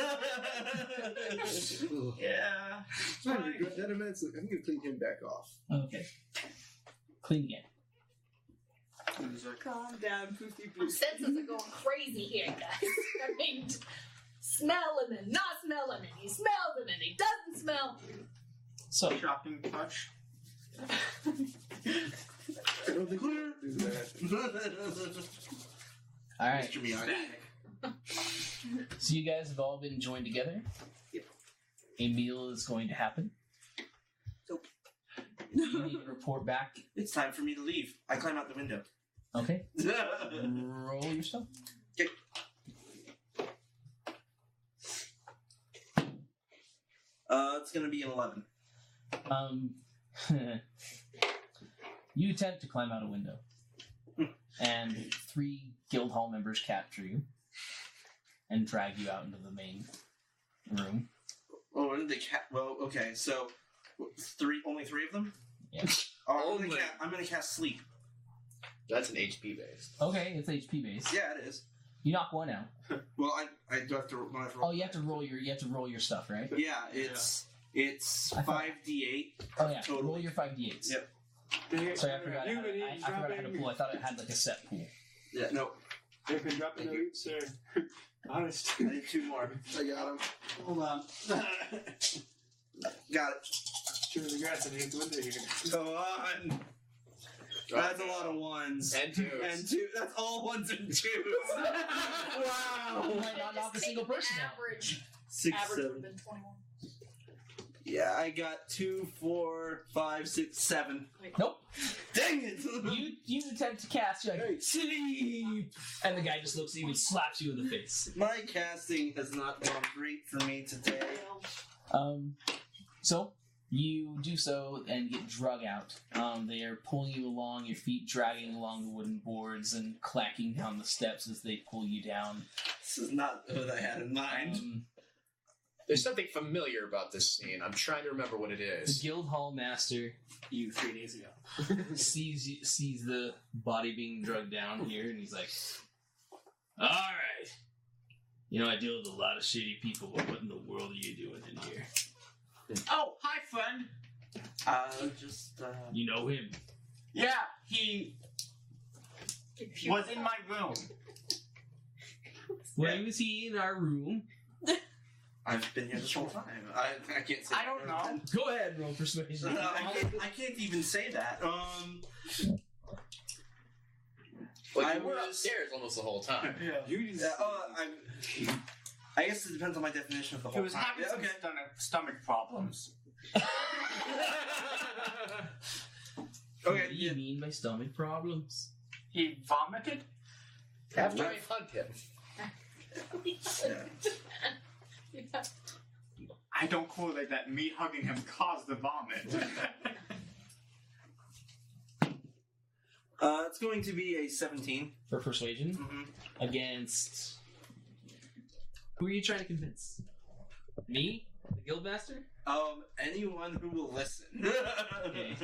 Yeah. I regret that immensely. I'm going to clean him back off. Okay. Clean again. calm down, Poofy Our Boo. senses are going crazy here, guys. I mean, smell him and not smell him, and he smells him and he doesn't smell. So, Shocking touch. I don't think we can do that. all right. Mr. Miyagi. So you guys have all been joined together. Yep. A meal is going to happen. Nope. You need to report back. It's time for me to leave. I climb out the window. Okay. Roll your stuff. It's gonna be an 11. You attempt to climb out a window, and 3 guild hall members capture you and drag you out into the main room. Oh, when did they well, okay, so only three of them? Yeah. Oh, Only. I'm gonna cast sleep. That's an HP base. Okay, it's HP based. Yeah, it is. You knock one out. Well, I do have to roll. Oh, you have to roll your stuff, right? Yeah, it's I thought- 5d8. Oh yeah, Total. roll your 5d8s. Yep. Sorry, I forgot. I forgot how to pull. I thought it had like a set pool. Yeah, no, They've been dropping the roots, sir. Honest. I need 2 more. I got him. Hold on. Got it. Sure, the grass and the window here. Go on. That's a lot of ones. And 2. And 2. That's all 1s and 2s. Wow. You might not knock a single person out. Average. 6, Average would 7. have been 21. Yeah, I got 2, 4, 5, 6, 7. Nope. Dang it! You attempt to cast. You're like sleep, and the guy just looks at you and slaps you in the face. My casting has not gone great for me today. So you do so and get drug out. They are pulling you along, your feet dragging along the wooden boards and clacking down the steps as they pull you down. This is not what I had in mind. There's something familiar about this scene. I'm trying to remember what it The is. guild hall master You 3 days ago. sees the body being drugged down here, and he's like, "All right, you know I deal with a lot of shitty people, but what in the world are you doing in here? Oh, hi, friend. You know him? Yeah, he was in my room. Why was he in our room? I've been here this whole time. I can't say. I don't know. Go ahead, roll persuasion. I can't even say that. Like, I you were was- upstairs almost the whole time. You didn't I guess it depends on my definition of the He whole was time. having Yeah, some okay. stomach problems. What Okay. do you mean by stomach problems? He vomited. After I hugged him. Yeah. I don't correlate that me hugging him caused the vomit. It's going to be a 17. For persuasion Mm-hmm. against. Who are you trying to convince? Me, the guildmaster? Anyone who will listen. Okay.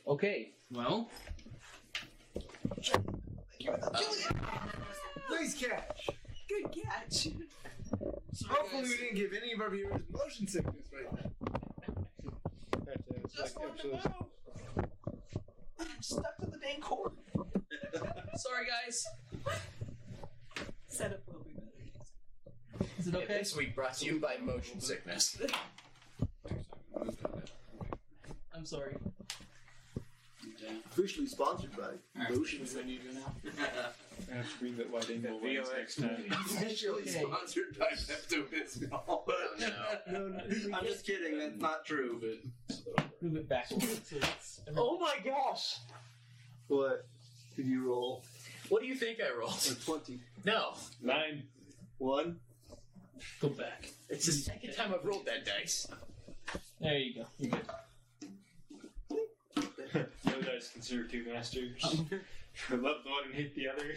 Okay. Well, Nice catch. Good catch. Hopefully, we didn't give any of our viewers motion sickness right now. Just wanted to know. I'm stuck to the dang cord. sorry guys. Setup will be better. Is it okay? This week brought to you by motion sickness. I'm sorry. Officially sponsored by Motion What do I need to do now? I have to bring that white angle lens next time. Officially Okay. sponsored by Pepto-Bismol. No, I'm just kidding. That's not true. move it back a little so it's Oh my gosh! What did you roll? What do you think I rolled? A 20. No. 9. 1. go back. It's the second time I've rolled that dice. There you go. You're good. No dice consider two masters. I love the one and hate the other.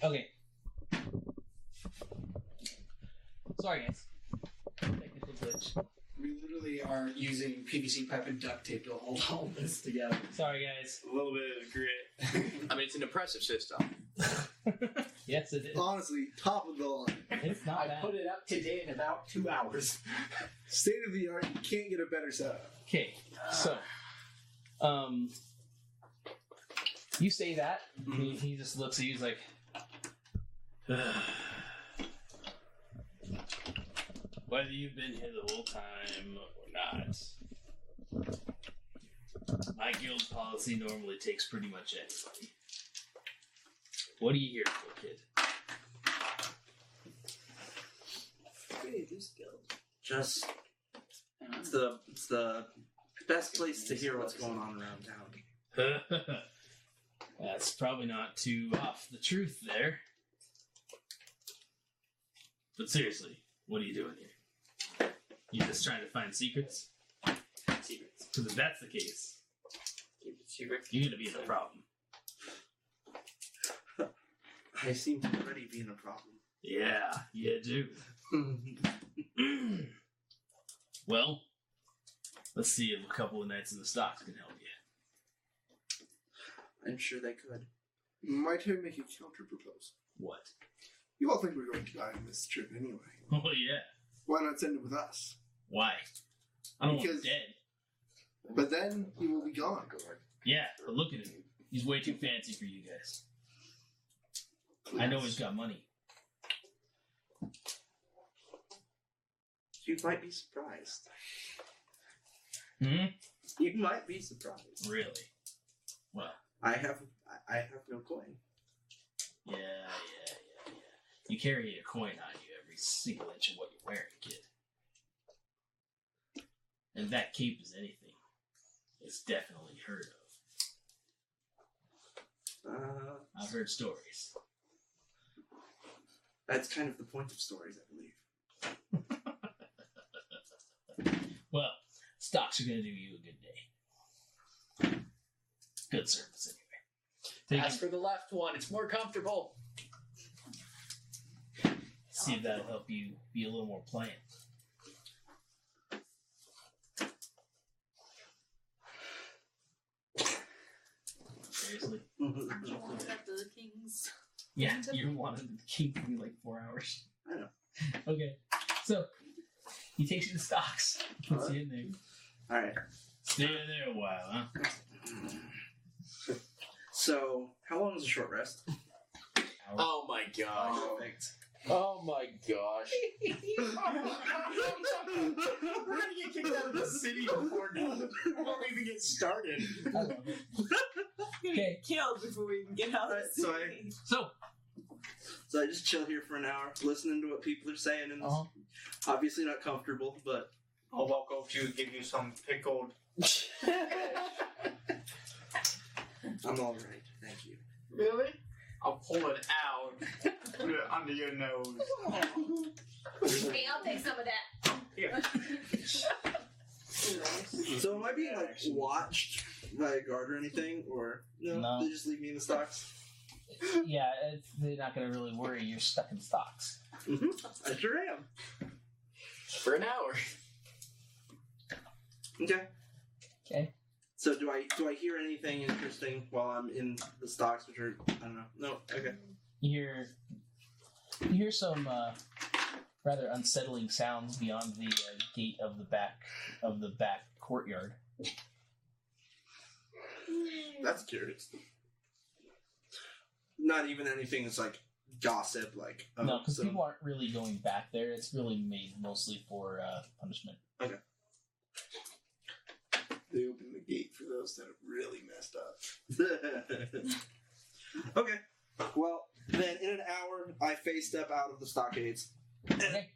Okay. Sorry guys. Technical glitch. We literally are using PVC pipe and duct tape to hold all this together. Sorry guys. A little bit of grit. I mean, it's an impressive system. Yes, it is. Honestly, top of the line. It's not I bad. put it up today in about 2 hours. State of the art, you can't get a better setup. Okay, so, you say that, he just looks at you, he's like, whether you've been here the whole time or not, my guild policy normally takes pretty much anybody. What are you here for, kid? Just it's the best place to hear what's going on around town. That's probably not too off the truth there. But seriously, what are you doing here? You just trying to find secrets? Secrets. Because if that's the case, Keep it secret. you're going to be in a problem. I seem to already be in a problem. Yeah, you do. Well, let's see if a couple of Knights in the Stocks can help you. I'm sure they could. My turn make a counter proposal. What? You all think we're going to die on this trip anyway. Oh, yeah. Why not send it with us? Why? I don't want him Because- dead. But then he will be gone. Yeah, but look at him. He's way too fancy for you guys. I know he's got money. You might be surprised. Hmm? You might be surprised. Really? Well, I have no coin. yeah. You carry a coin on you every single inch of what you're wearing, kid. And that cape is anything. It's definitely heard of. I've heard stories. That's kind of the point of stories, I believe. Well, stocks are going to do you a good day. Good service, anyway. As for the left one, it's more comfortable. See if that'll help you be a little more pliant. Seriously? Back to the kings. Yeah, you wanted the king to be like 4 hours. I know. Okay, so he takes you to stocks, puts you in there. Alright. Stay there a while, huh? So, how long was a short rest? Oh my gosh. Perfect. Oh my gosh. We're gonna get kicked out of the city before we even get started. I love it. Gonna get killed before we even get out of the Alright, city. So I just chill here for an hour, listening to what people are saying, and Uh-huh. obviously not comfortable, but I'll walk over to you and give you some pickled. I'm alright. Thank you. Really? I'll pull it out, put it under your nose. Hey, I'll take some of that. Here. So am I being like watched by a guard or anything, or No. they just leave me in the stocks? Yeah, they're not going to really worry. You're stuck in stocks. I sure am. For an hour. Okay. Okay. So do I hear anything interesting while I'm in the stocks, which are I don't know. No. Okay. You hear some rather unsettling sounds beyond the gate of the back courtyard. That's curious. Not even anything that's like gossip, like No, because people aren't really going back there. It's really made mostly for punishment. They open the gate for those that have really messed up. Okay. Well, then in an hour, I face step out of the stockades Okay.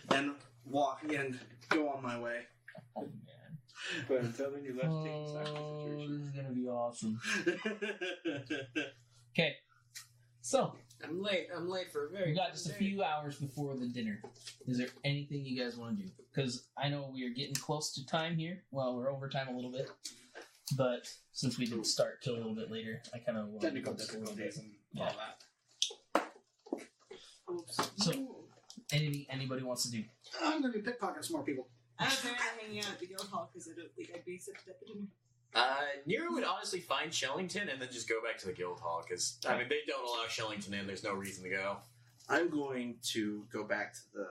and walk and go on my way. Oh man. But until then, you left taking stock of the Oh, situation. this is gonna be awesome. Okay. So I'm late. I'm late for a very. we got just a few hours before the dinner. Is there anything you guys want to do? Because I know we are getting close to time here. Well, we're over time a little bit, but since we didn't start till a little bit later, I kind of want Technical to go just a little bit. difficulties and Yeah. all that. So, anything anybody wants to do? I'm gonna be pickpocketing some more people. I was there hanging out at the guild hall because I don't think I'd be accepted at the dinner. Nero would honestly find Shellington and then just go back to the guild hall because I mean they don't allow Shellington in. There's no reason to go. I'm going to go back to the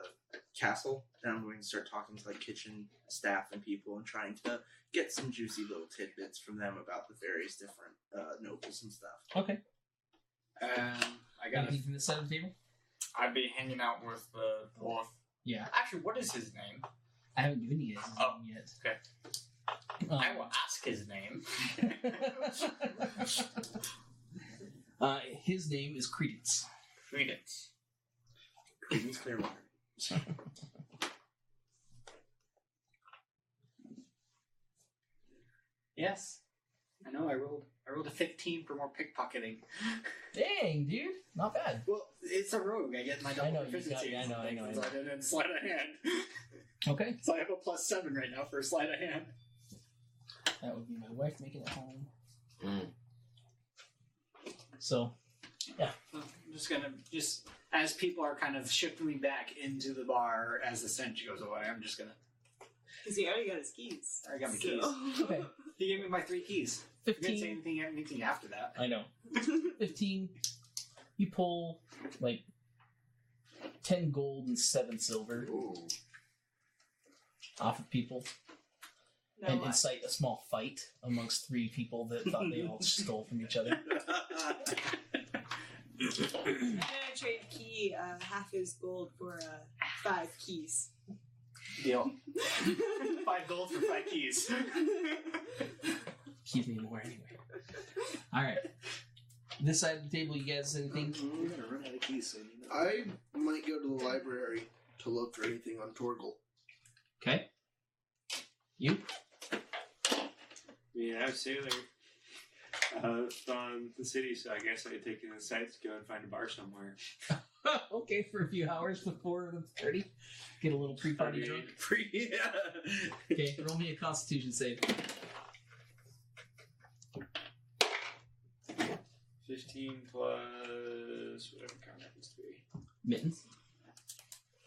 castle and I'm going to start talking to like kitchen staff and people and trying to get some juicy little tidbits from them about the various different nobles and stuff. Okay. I got Anything from this side of the table? I'd be hanging out with the dwarf. Yeah. Actually, what is his name? I haven't given you guys his Oh, name yet. okay. I will ask his name. His name is Credence. Credence. Credence Clearwater. Yes, I know. I rolled a 15 for more pickpocketing. Dang, dude, not bad. Well, it's a rogue. I get my double I know, you proficiency. got- I know. So I didn't sleight of hand. Okay, So I have a +7 right now for sleight of hand. that would be my wife making it home. Mm. So, I'm just gonna as people are kind of shifting me back into the bar as the stench goes away. I'm just gonna. Because he already got his keys. I got my So- keys. okay, He gave me my 3 keys. You didn't say 15. anything after that. I know. 15. You pull like 10 gold and 7 silver Ooh. off of people, No, and incite a small fight amongst 3 people that thought they all stole from each other. I'm gonna trade key half his gold for 5 keys. Deal. 5 gold for 5 keys. Keep me more anyway. All right. This side of the table, you guys anything? We're gonna run out of keys soon. You know? I might go to the library to look for anything on Torgal. Okay. You? We have Sailor from the city, so I guess I'd take an aside to go and find a bar somewhere. Okay, for a few hours before the party. Get a little pre-party drunk. Yeah. Okay, roll me a Constitution save. 15 plus whatever count happens to be. Mittens.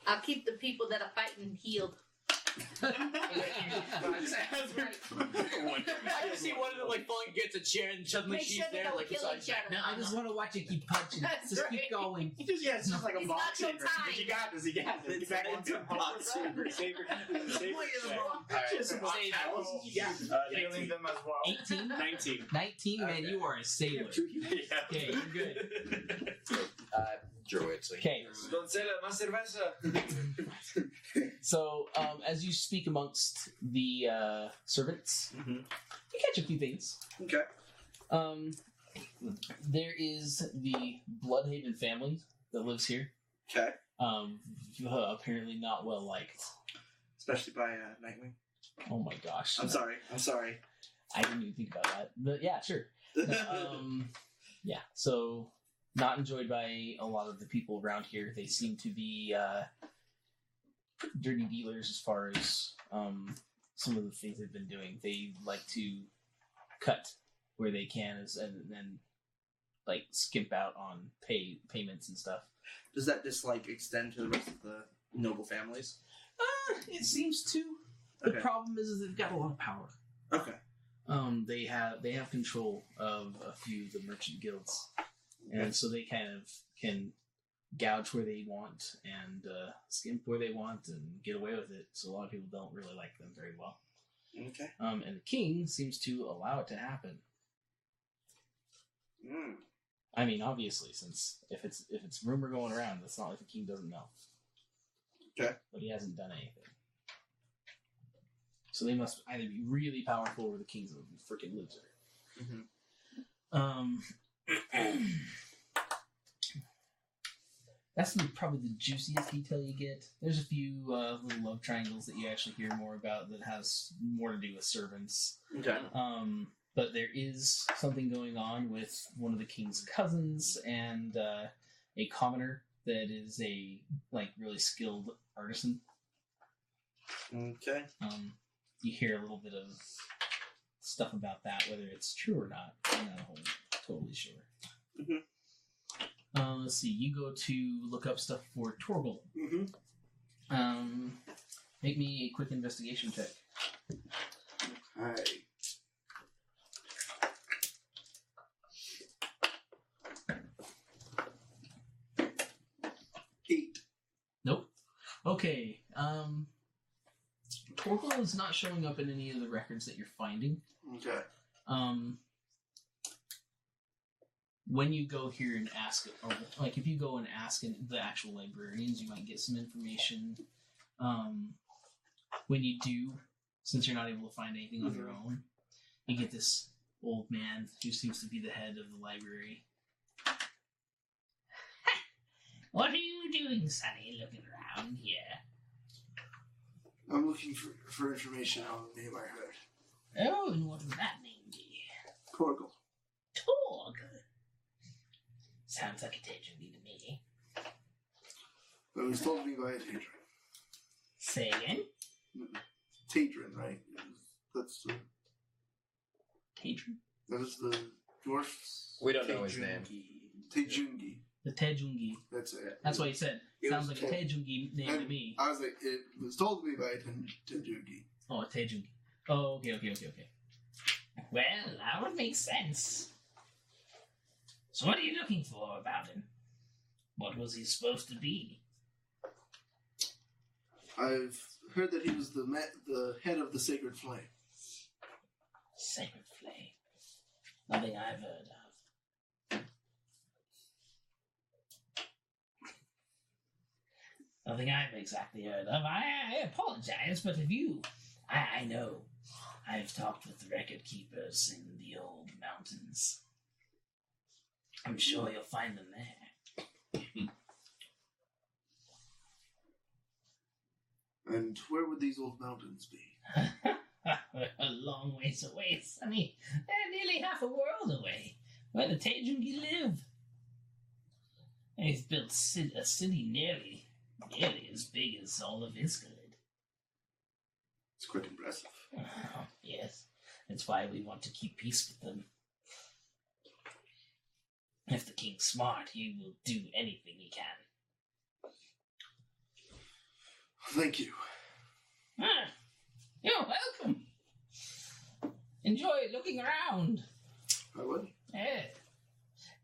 I'll keep the people that are fighting healed. I just see one of them like falling against a chair and suddenly Make she's sure they there don't like kill beside each other. No, I just want to watch you keep punching. That's Just right. keep going. It's just like a It's not boxing your or something. You got this. You got this. It's Get back into on boxing. Saber check. Just some Save. You got it. Healing them as well. 18? 19. 19? Man, you are a sailor. Okay, you're good. Druids. Like, Okay, Doncella, más cerveza. so as you speak amongst the servants, Mhm. you catch a few things. Okay. There is the Bloodhaven family that lives here. Okay. Apparently not well liked. Especially by Nightwing. Oh my gosh. I'm sorry. I'm sorry. I didn't even think about that. But yeah, sure. No, yeah, so not enjoyed by a lot of the people around here. They seem to be pretty dirty dealers as far as some of the things they've been doing. They like to cut where they can and then like skimp out on payments and stuff. Does that dislike extend to the rest of the noble families? It seems to. The Okay. problem is they've got a lot of power. Okay. They have control of a few of the merchant guilds, and so they kind of can gouge where they want and skimp where they want and get away with it. So a lot of people don't really like them very well. Okay. And the king seems to allow it to happen. Mm. I mean, obviously, since if it's rumor going around, it's not like the king doesn't know. Okay. But he hasn't done anything. So they must either be really powerful or the king's a freaking loser. Mm-hmm. That's probably the juiciest detail you get. There's a few little love triangles that you actually hear more about that has more to do with servants. Okay. But there is something going on with one of the king's cousins and a commoner that is a really skilled artisan. Okay. You hear a little bit of stuff about that, whether it's true or not. I'm not totally sure. Mm-hmm. Let's see. You go to look up stuff for Torgal. Mm-hmm. Make me a quick investigation check. Hi. Nope. Okay. Torgal is not showing up in any of the records that you're finding. Okay. When you go here and ask, if you go and ask the actual librarians, you might get some information. When you do, since you're not able to find anything on your own, you get this old man who seems to be the head of the library. What are you doing, Sonny, looking around here? I'm looking for information on the name I heard. Oh, and what would that name be? Torgal. Torgal. Sounds like a Tejungi to me. It was told to me by a Tadrin. Say again? Tadrin, right? That's the... Tadrin? That is the dwarf's... We don't know his name. Tejungi. The Tejungi. That's it. That's what he said. It Sounds was like a told- Tejungi name to me. I was like, it was told to me by a Tejungi. Oh, a Tejungi. Oh, okay. Well, that would make sense. So what are you looking for about him? What was he supposed to be? I've heard that he was the head of the Sacred Flame. Sacred Flame. Nothing I've heard of. Nothing I've exactly heard of. I apologize, but if you... I know. I've talked with the record keepers in the old mountains. I'm sure you'll find them there. And where would these old mountains be? A long ways away, Sonny. They're nearly half a world away, where the Tejungi live. They've built a city nearly as big as all of Iscalid. It's quite impressive. Yes, that's why we want to keep peace with them. If the king's smart, he will do anything he can. Thank you. You're welcome. Enjoy looking around. I would. Yeah.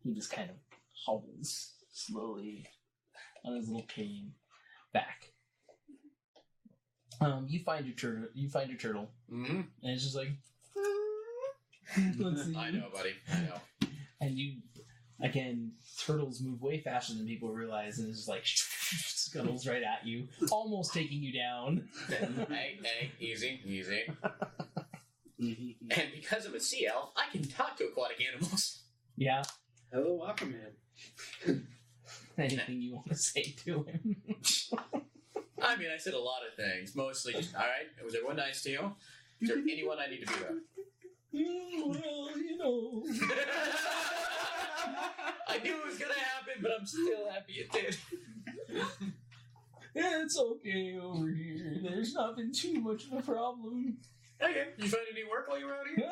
He just kind of hobbles slowly on his little cane back. You find your turtle. Mm-hmm. And it's just like, let's see. I know, buddy. I know. And you, again, turtles move way faster than people realize, and it's just like scuttles right at you, almost taking you down. Hey, easy. And because I'm a sea elf, I can talk to aquatic animals. Yeah. Hello, Aquaman. Anything you want to say to him? I mean, I said a lot of things. Mostly just, alright, was everyone nice to you? Is there anyone I need to be with? Well, you know. I knew it was gonna happen, but I'm still happy it did. Yeah, it's okay over here. There's not been too much of a problem. Okay, you find any work while you were out here?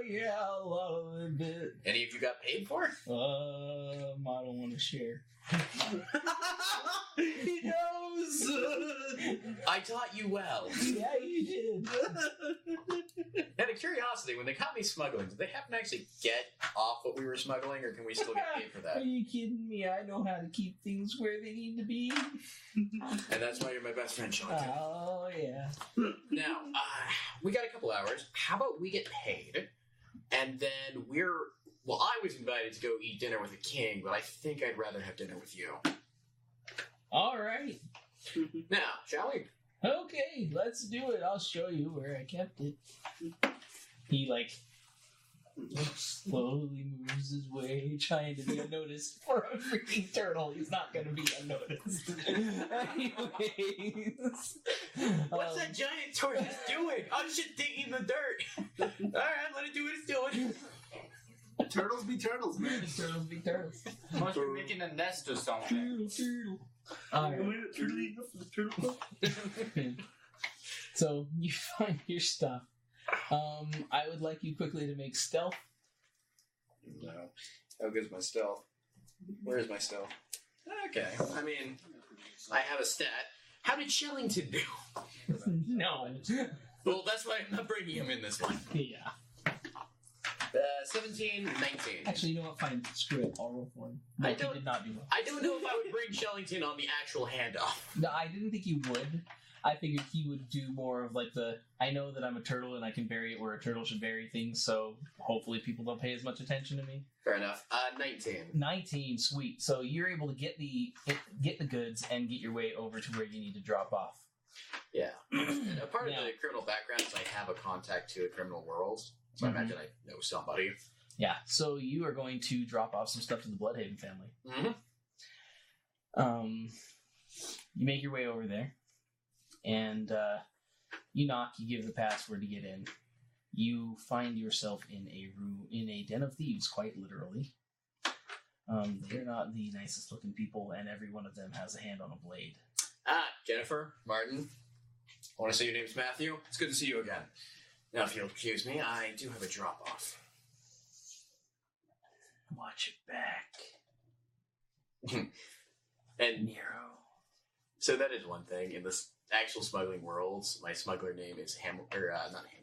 Yeah, a lot of it. Bit. Any of you got paid for it? I don't want to share. He knows. I taught you well. Yeah, you did. Out of curiosity, when they caught me smuggling, did they happen to actually get off what we were smuggling, or can we still get paid for Are that? you kidding me? I know how to keep things where they need to be. And that's why you're my best friend, Sean. Oh, yeah. Now, we got a couple hours. How about we get paid, and then well, I was invited to go eat dinner with a king, but I think I'd rather have dinner with you. All right. Now, shall we? Okay, let's do it. I'll show you where I kept it. He, slowly moves his way, trying to be unnoticed. For a freaking turtle, he's not going to be unnoticed. Anyways. What's that giant tortoise doing? I'm just digging the dirt. Alright, let it do what it's doing. Turtles be turtles, man. Turtles be turtles. Must be making a nest or something. Turtle. Alright. So, you find your stuff. I would like you quickly to make stealth. No. How good's my stealth? Where's my stealth? Okay. I mean, I have a stat. How did Shellington do? No. Well, that's why I'm not bringing him in this one. Yeah. 17, 19. Actually, you know what? Fine. Screw it. I'll roll for him. No, I he don't- did not do well. I don't know if I would bring Shellington on the actual handoff. No, I didn't think you would. I figured he would do more of I know that I'm a turtle and I can bury it where a turtle should bury things, so hopefully people don't pay as much attention to me. Fair enough. 19. 19, sweet. So you're able to get the goods and get your way over to where you need to drop off. Yeah. And a part of Now- the criminal background is I have a contact to the criminal world, so I imagine I know somebody. Yeah, so you are going to drop off some stuff to the Bloodhaven family. Mm-hmm. You make your way over there, and you knock. You give the password to get in. You find yourself in a room, in a den of thieves, quite literally. They're not the nicest looking people, and every one of them has a hand on a blade. Jennifer, Martin. I want to say your name's Matthew. It's good to see you again. Now, if you'll excuse me, I do have a drop-off. Watch it back, And Nero. so that is one thing. In this actual smuggling world, my smuggler name is not Ham.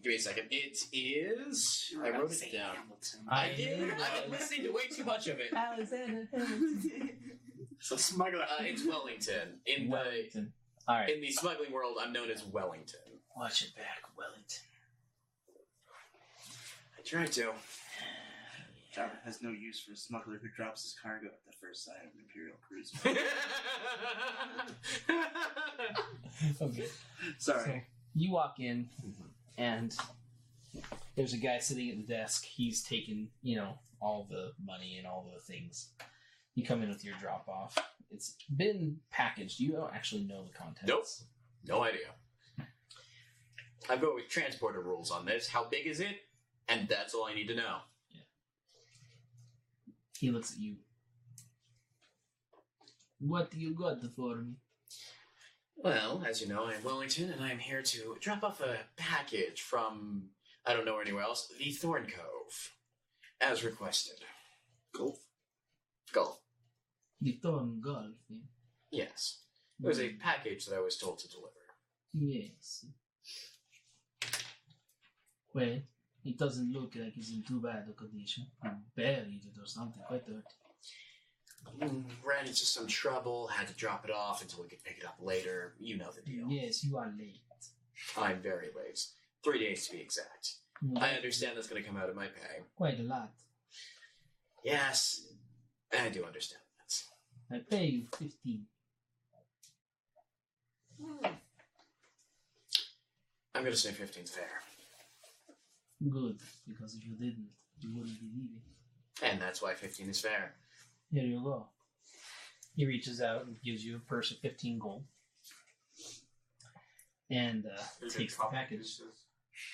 Give me a second. It is... I wrote it down. I did. I've been listening to way too much of it. Alexander Hamilton. So smuggler. It's Wellington. Wellington. All right. In the smuggling world, I'm known as Wellington. Watch it back, Wellington. I tried to. Java has no use for a smuggler who drops his cargo at the first sign of an Imperial cruiser. Okay. Sorry. So you walk in, and there's a guy sitting at the desk. He's taken, all the money and all the things. You come in with your drop off. It's been packaged. You don't actually know the contents. Nope. No idea. I go with transporter rules on this. How big is it? And that's all I need to know. He looks at you. What do you got for me? Well, as you know, I'm Wellington, and I'm here to drop off a package from, I don't know anywhere else, the Thorn Cove, as requested. Golf. Gulf. The Thorn Golf. Yes. It was a package that I was told to deliver. Yes. Well, it doesn't look like it's in too bad a condition. You buried it or something quite dirty. Ran into some trouble, had to drop it off until we could pick it up later. You know the deal. Yes, you are late. I'm very late. 3 days to be exact. I understand that's going to come out of my pay. Quite a lot. Yes, I do understand that. I pay you 15. I'm going to say 15's fair. Good, because if you didn't, you wouldn't be leaving. And that's why 15 is fair. Here you go. He reaches out and gives you a purse of 15 gold. And takes the package.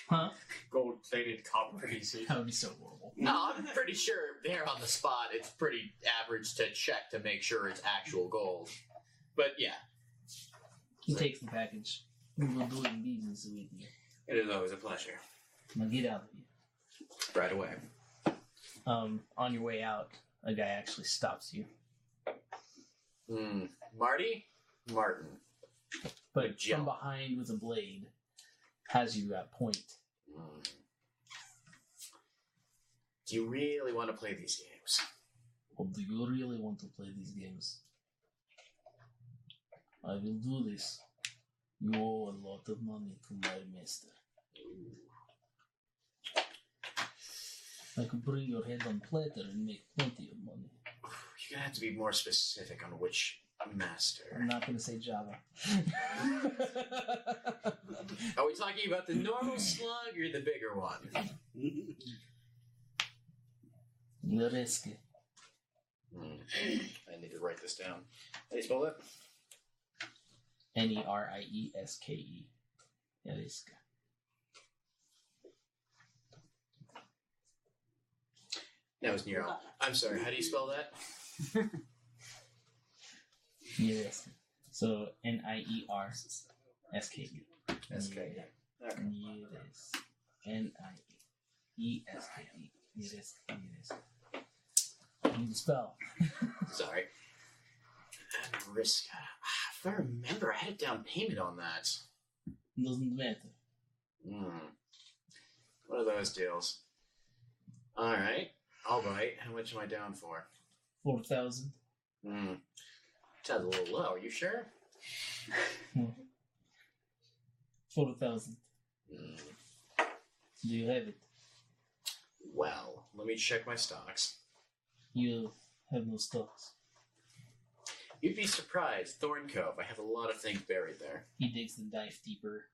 Huh? Gold-plated copper PC. That would be so horrible. No, I'm pretty sure there on the spot it's pretty average to check to make sure it's actual gold. But yeah, He takes the package. We will do business with you. it is always a pleasure. Now get out of here. Right away. On your way out, a guy actually stops you. Marty? Martin. But Joe. from behind with a blade, has you at point. Do you really want to play these games? Well, do you really want to play these games? I will do this. You owe a lot of money to my master. I could bring your head on platter and make plenty of money. You're gonna have to be more specific on which master. I'm not going to say Java. Are we talking about the normal slug or the bigger one? Nereske. I need to write this down. How do you spell that? Nerieske. Nereske. That was Nero. I'm sorry, how do you spell that? Nereske. So Nierske. S-K. Okay. Nieres. Nieske. Nereske. I need to spell. Sorry. Risk. If I remember, I had a down payment on that. Doesn't matter. One of those deals. Alright. I'll bite. How much am I down for? 4,000. Sounds a little low. Are you sure? 4,000. Do you have it? Well, let me check my stocks. You have no stocks. You'd be surprised. Thorn Cove. I have a lot of things buried there. He digs the knife deeper.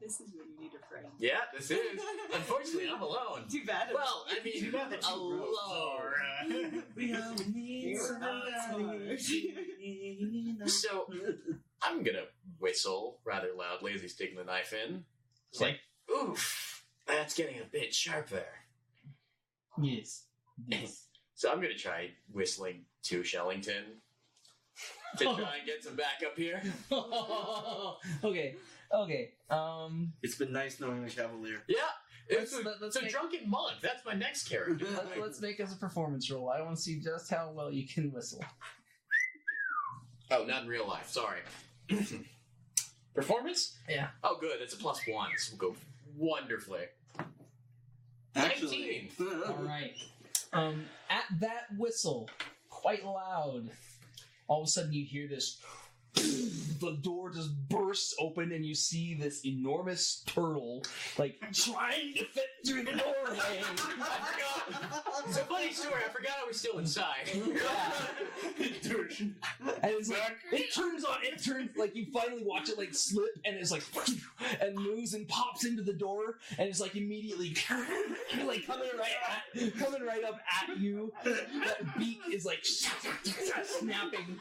This is when you need a friend. Yeah, this is. Unfortunately, I'm alone. Too bad. Well, I mean, Too bad that you alone. We all need somebody. So, I'm gonna whistle rather loudly as he's digging the knife in. It's like, oof, that's getting a bit sharp there. Yes. Yes. So I'm gonna try whistling to Shellington to try and get some backup here. Okay. It's been nice knowing the Cavalier. Yeah, it's Let's a make- drunken monk. That's my next character. Let's make as a performance roll. I want to see just how well you can whistle. Oh, not in real life. Sorry. Performance? Yeah. Oh, good. It's a +1. This will go wonderfully. Actually, 19. All right. At that whistle, quite loud, all of a sudden you hear this. The door just bursts open and you see this enormous turtle, like, trying to fit through the doorway. I forgot. It's a funny story. I forgot I was still inside. And it's like, it turns, like, you finally watch it, like, slip, and it's like, and moves and pops into the door, and it's like immediately, like, coming right up at you. That beak is like, snapping.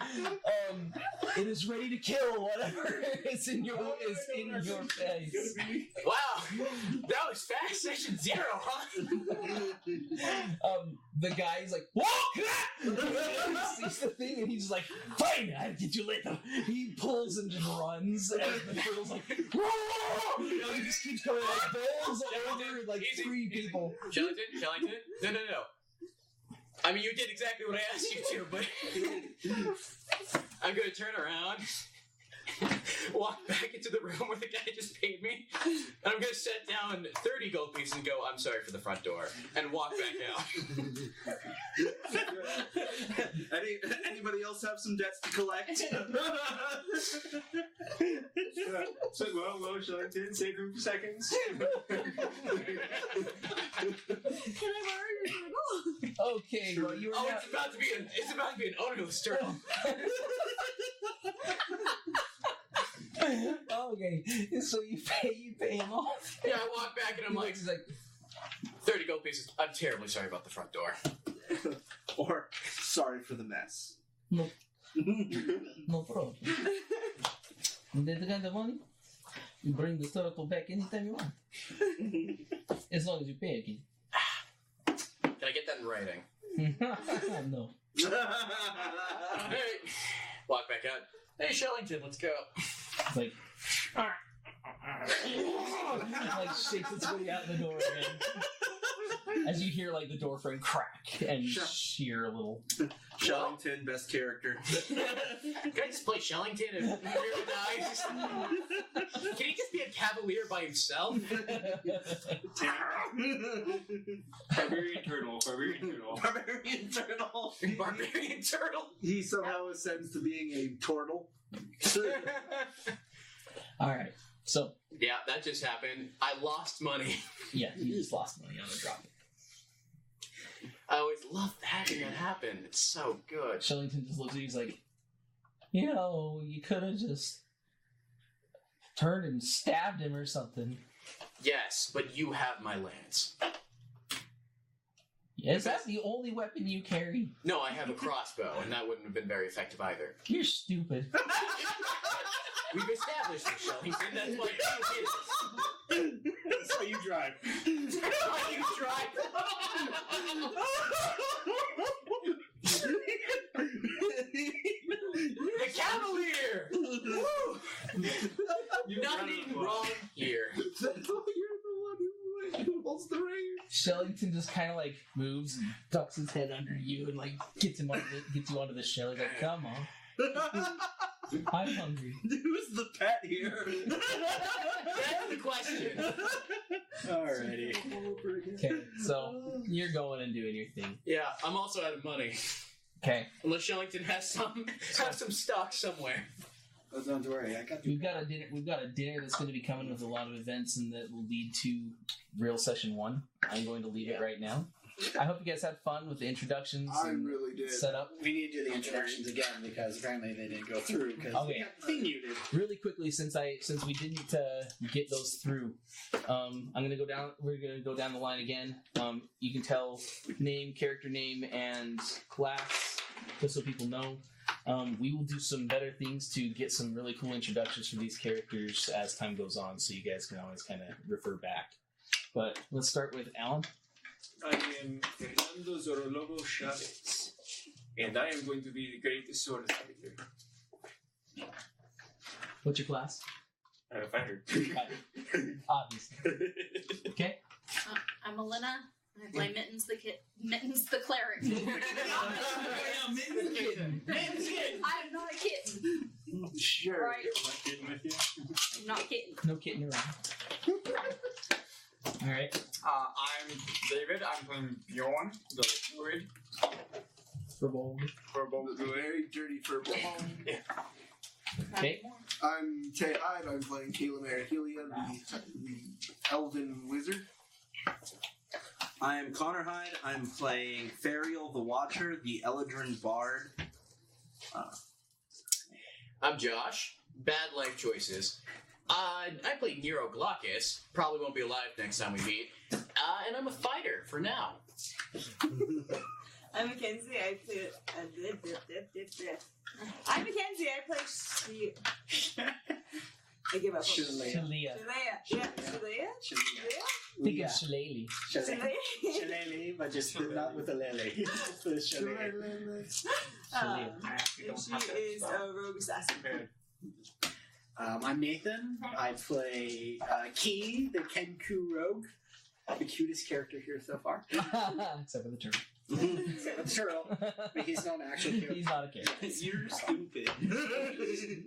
It is ready to kill whatever is in your face. Wow. That was fast. Session 0, huh? The guy's like, whoa! He sees the thing and he's just like, fine, I'll get you later. He pulls and just runs, and the turtle's like, whoa! You know, he just keeps coming, like, bowls over like Easy. 3 people. Shellington? No. I mean, you did exactly what I asked you to, but I'm going to turn around, walk back into the room where the guy just paid me, and I'm going to set down 30 gold pieces and go, I'm sorry for the front door, and walk back out. Anybody else have some debts to collect? So, well, Shellington, save him for seconds. Can I borrow your turtle? Okay, well, you were Oh, now- it's about to be an ownerless turtle. Okay, so you pay him off. Yeah, I walk back and I'm like, He's like, 30 gold pieces. I'm terribly sorry about the front door. Or sorry for the mess. no problem. And then the kind of money, you bring the turtle back anytime you want. As long as you pay again. Can I get that in writing? No. Hey, walk back out. Hey, Shellington, let's go. It's like, like shakes its way out the door again. As you hear like the door frame crack and shear a little. Shellington, best character. Can I just play Shellington and never dies? Can he just be a cavalier by himself? Barbarian turtle. Barbarian turtle. Barbarian turtle. He somehow ascends to being a turtle. Alright, so. Yeah, that just happened. I lost money. Yeah, you just lost money on a drop. I always loved having that happen. It's so good. Shellington just looks at you, he's like, you know, you could have just turned and stabbed him or something. Yes, but you have my lance. Is that the only weapon you carry? No, I have a crossbow, and that wouldn't have been very effective either. You're stupid. We've established this, Shellington. That's why you did this. That's how you drive. That's why you tried. The Cavalier! Woo! Nothing wrong here. That's why you're the one who holds the ring. Shellington just kind of like moves and ducks his head under you and like gets you onto the shell. He's like, come on. I'm hungry. Who's the pet here? That's the question. Alrighty. Okay, so you're going and doing your thing. Yeah, I'm also out of money. Okay. Unless Shellington has some stock somewhere. Oh, don't worry, I got We've got a dinner that's going to be coming with a lot of events and that will lead to real session 1. I'm going to lead it right now. I hope you guys had fun with the introductions I and really did. setup. We need to do the introductions again because apparently they didn't go through. Because Okay. muted. Really quickly, since we didn't get those through, I'm gonna go down. We're gonna go down the line again. You can tell name, character name, and class, just so people know. We will do some better things to get some really cool introductions for these characters as time goes on, so you guys can always kind of refer back. But let's start with Alan. I am Fernando Zorologo Chavez, and I am going to be the greatest sword fighter. What's your class? Fighter. Obviously. Okay. I'm Elena. I play Mittens the cleric. I'm not a kitten. Sure. Right? I'm not kidding. No kidding around. All right. I'm David. I'm playing Bjorn, the druid. Furball. The very dirty purple. Okay. I'm Te'ad. I'm playing Kayla Marahelia, the elven wizard. I am Connor Hyde. I'm playing Fariel the Watcher, the Eladrin Bard. I'm Josh. Bad life choices. I play Nero Glaucus. Probably won't be alive next time we meet. And I'm a fighter for now. I'm Mackenzie. I play. I'm Mackenzie. I play. I give up. Shalia. Shalea. Yeah, Shalea. Think of Shillelagh. Shillelagh, but just not with a lily. And she is a rogue assassin. I'm Nathan. I play Key, the Kenku Rogue. The cutest character here so far. Except for the turtle. Except for the turtle. But he's not an actual character. He's not a character. You're stupid.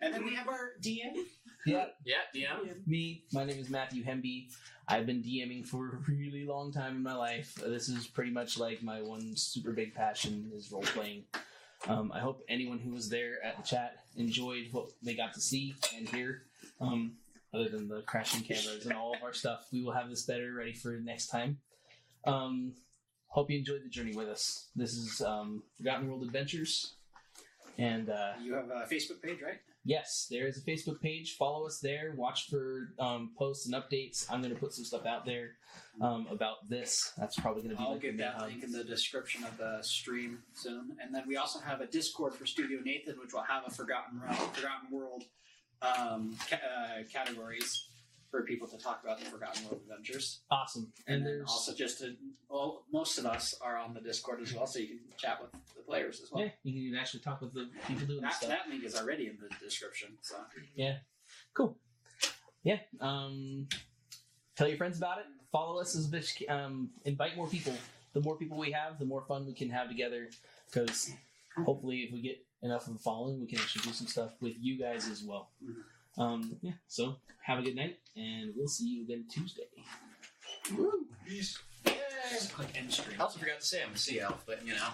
And then we have our DM. Yeah. Yeah, DM. Me. My name is Matthew Hemby. I've been DMing for a really long time in my life. This is pretty much like my one super big passion is role playing. I hope anyone who was there at the chat enjoyed what they got to see and hear. Other than the crashing cameras and all of our stuff, we will have this better ready for next time. Hope you enjoyed the journey with us. This is Forgotten World Adventures. And You have a Facebook page, right? yes, there is a Facebook page. Follow us there. Watch for posts and updates. I'm going to put some stuff out there about this. That's probably going to be I'll like get the that main link in the description of the stream soon. And then we also have a Discord for Studio Nathan, which will have a Forgotten World categories for people to talk about the Forgotten World Adventures. Awesome. And And then there's also most of us are on the Discord as well, so you can chat with the players as well. yeah, you can actually talk with the people doing That, stuff. that link is already in the description. So Cool. Yeah. Tell your friends about it. Follow us as bitch. Invite more people. The more people we have, the more fun we can have together. Because hopefully, if we get enough of a following, we can actually do some stuff with you guys as well. Yeah. So have a good night, and we'll see you again Tuesday. Woo! Peace. Yay! click end stream. I also forgot to say I'm a sea elf, but you know.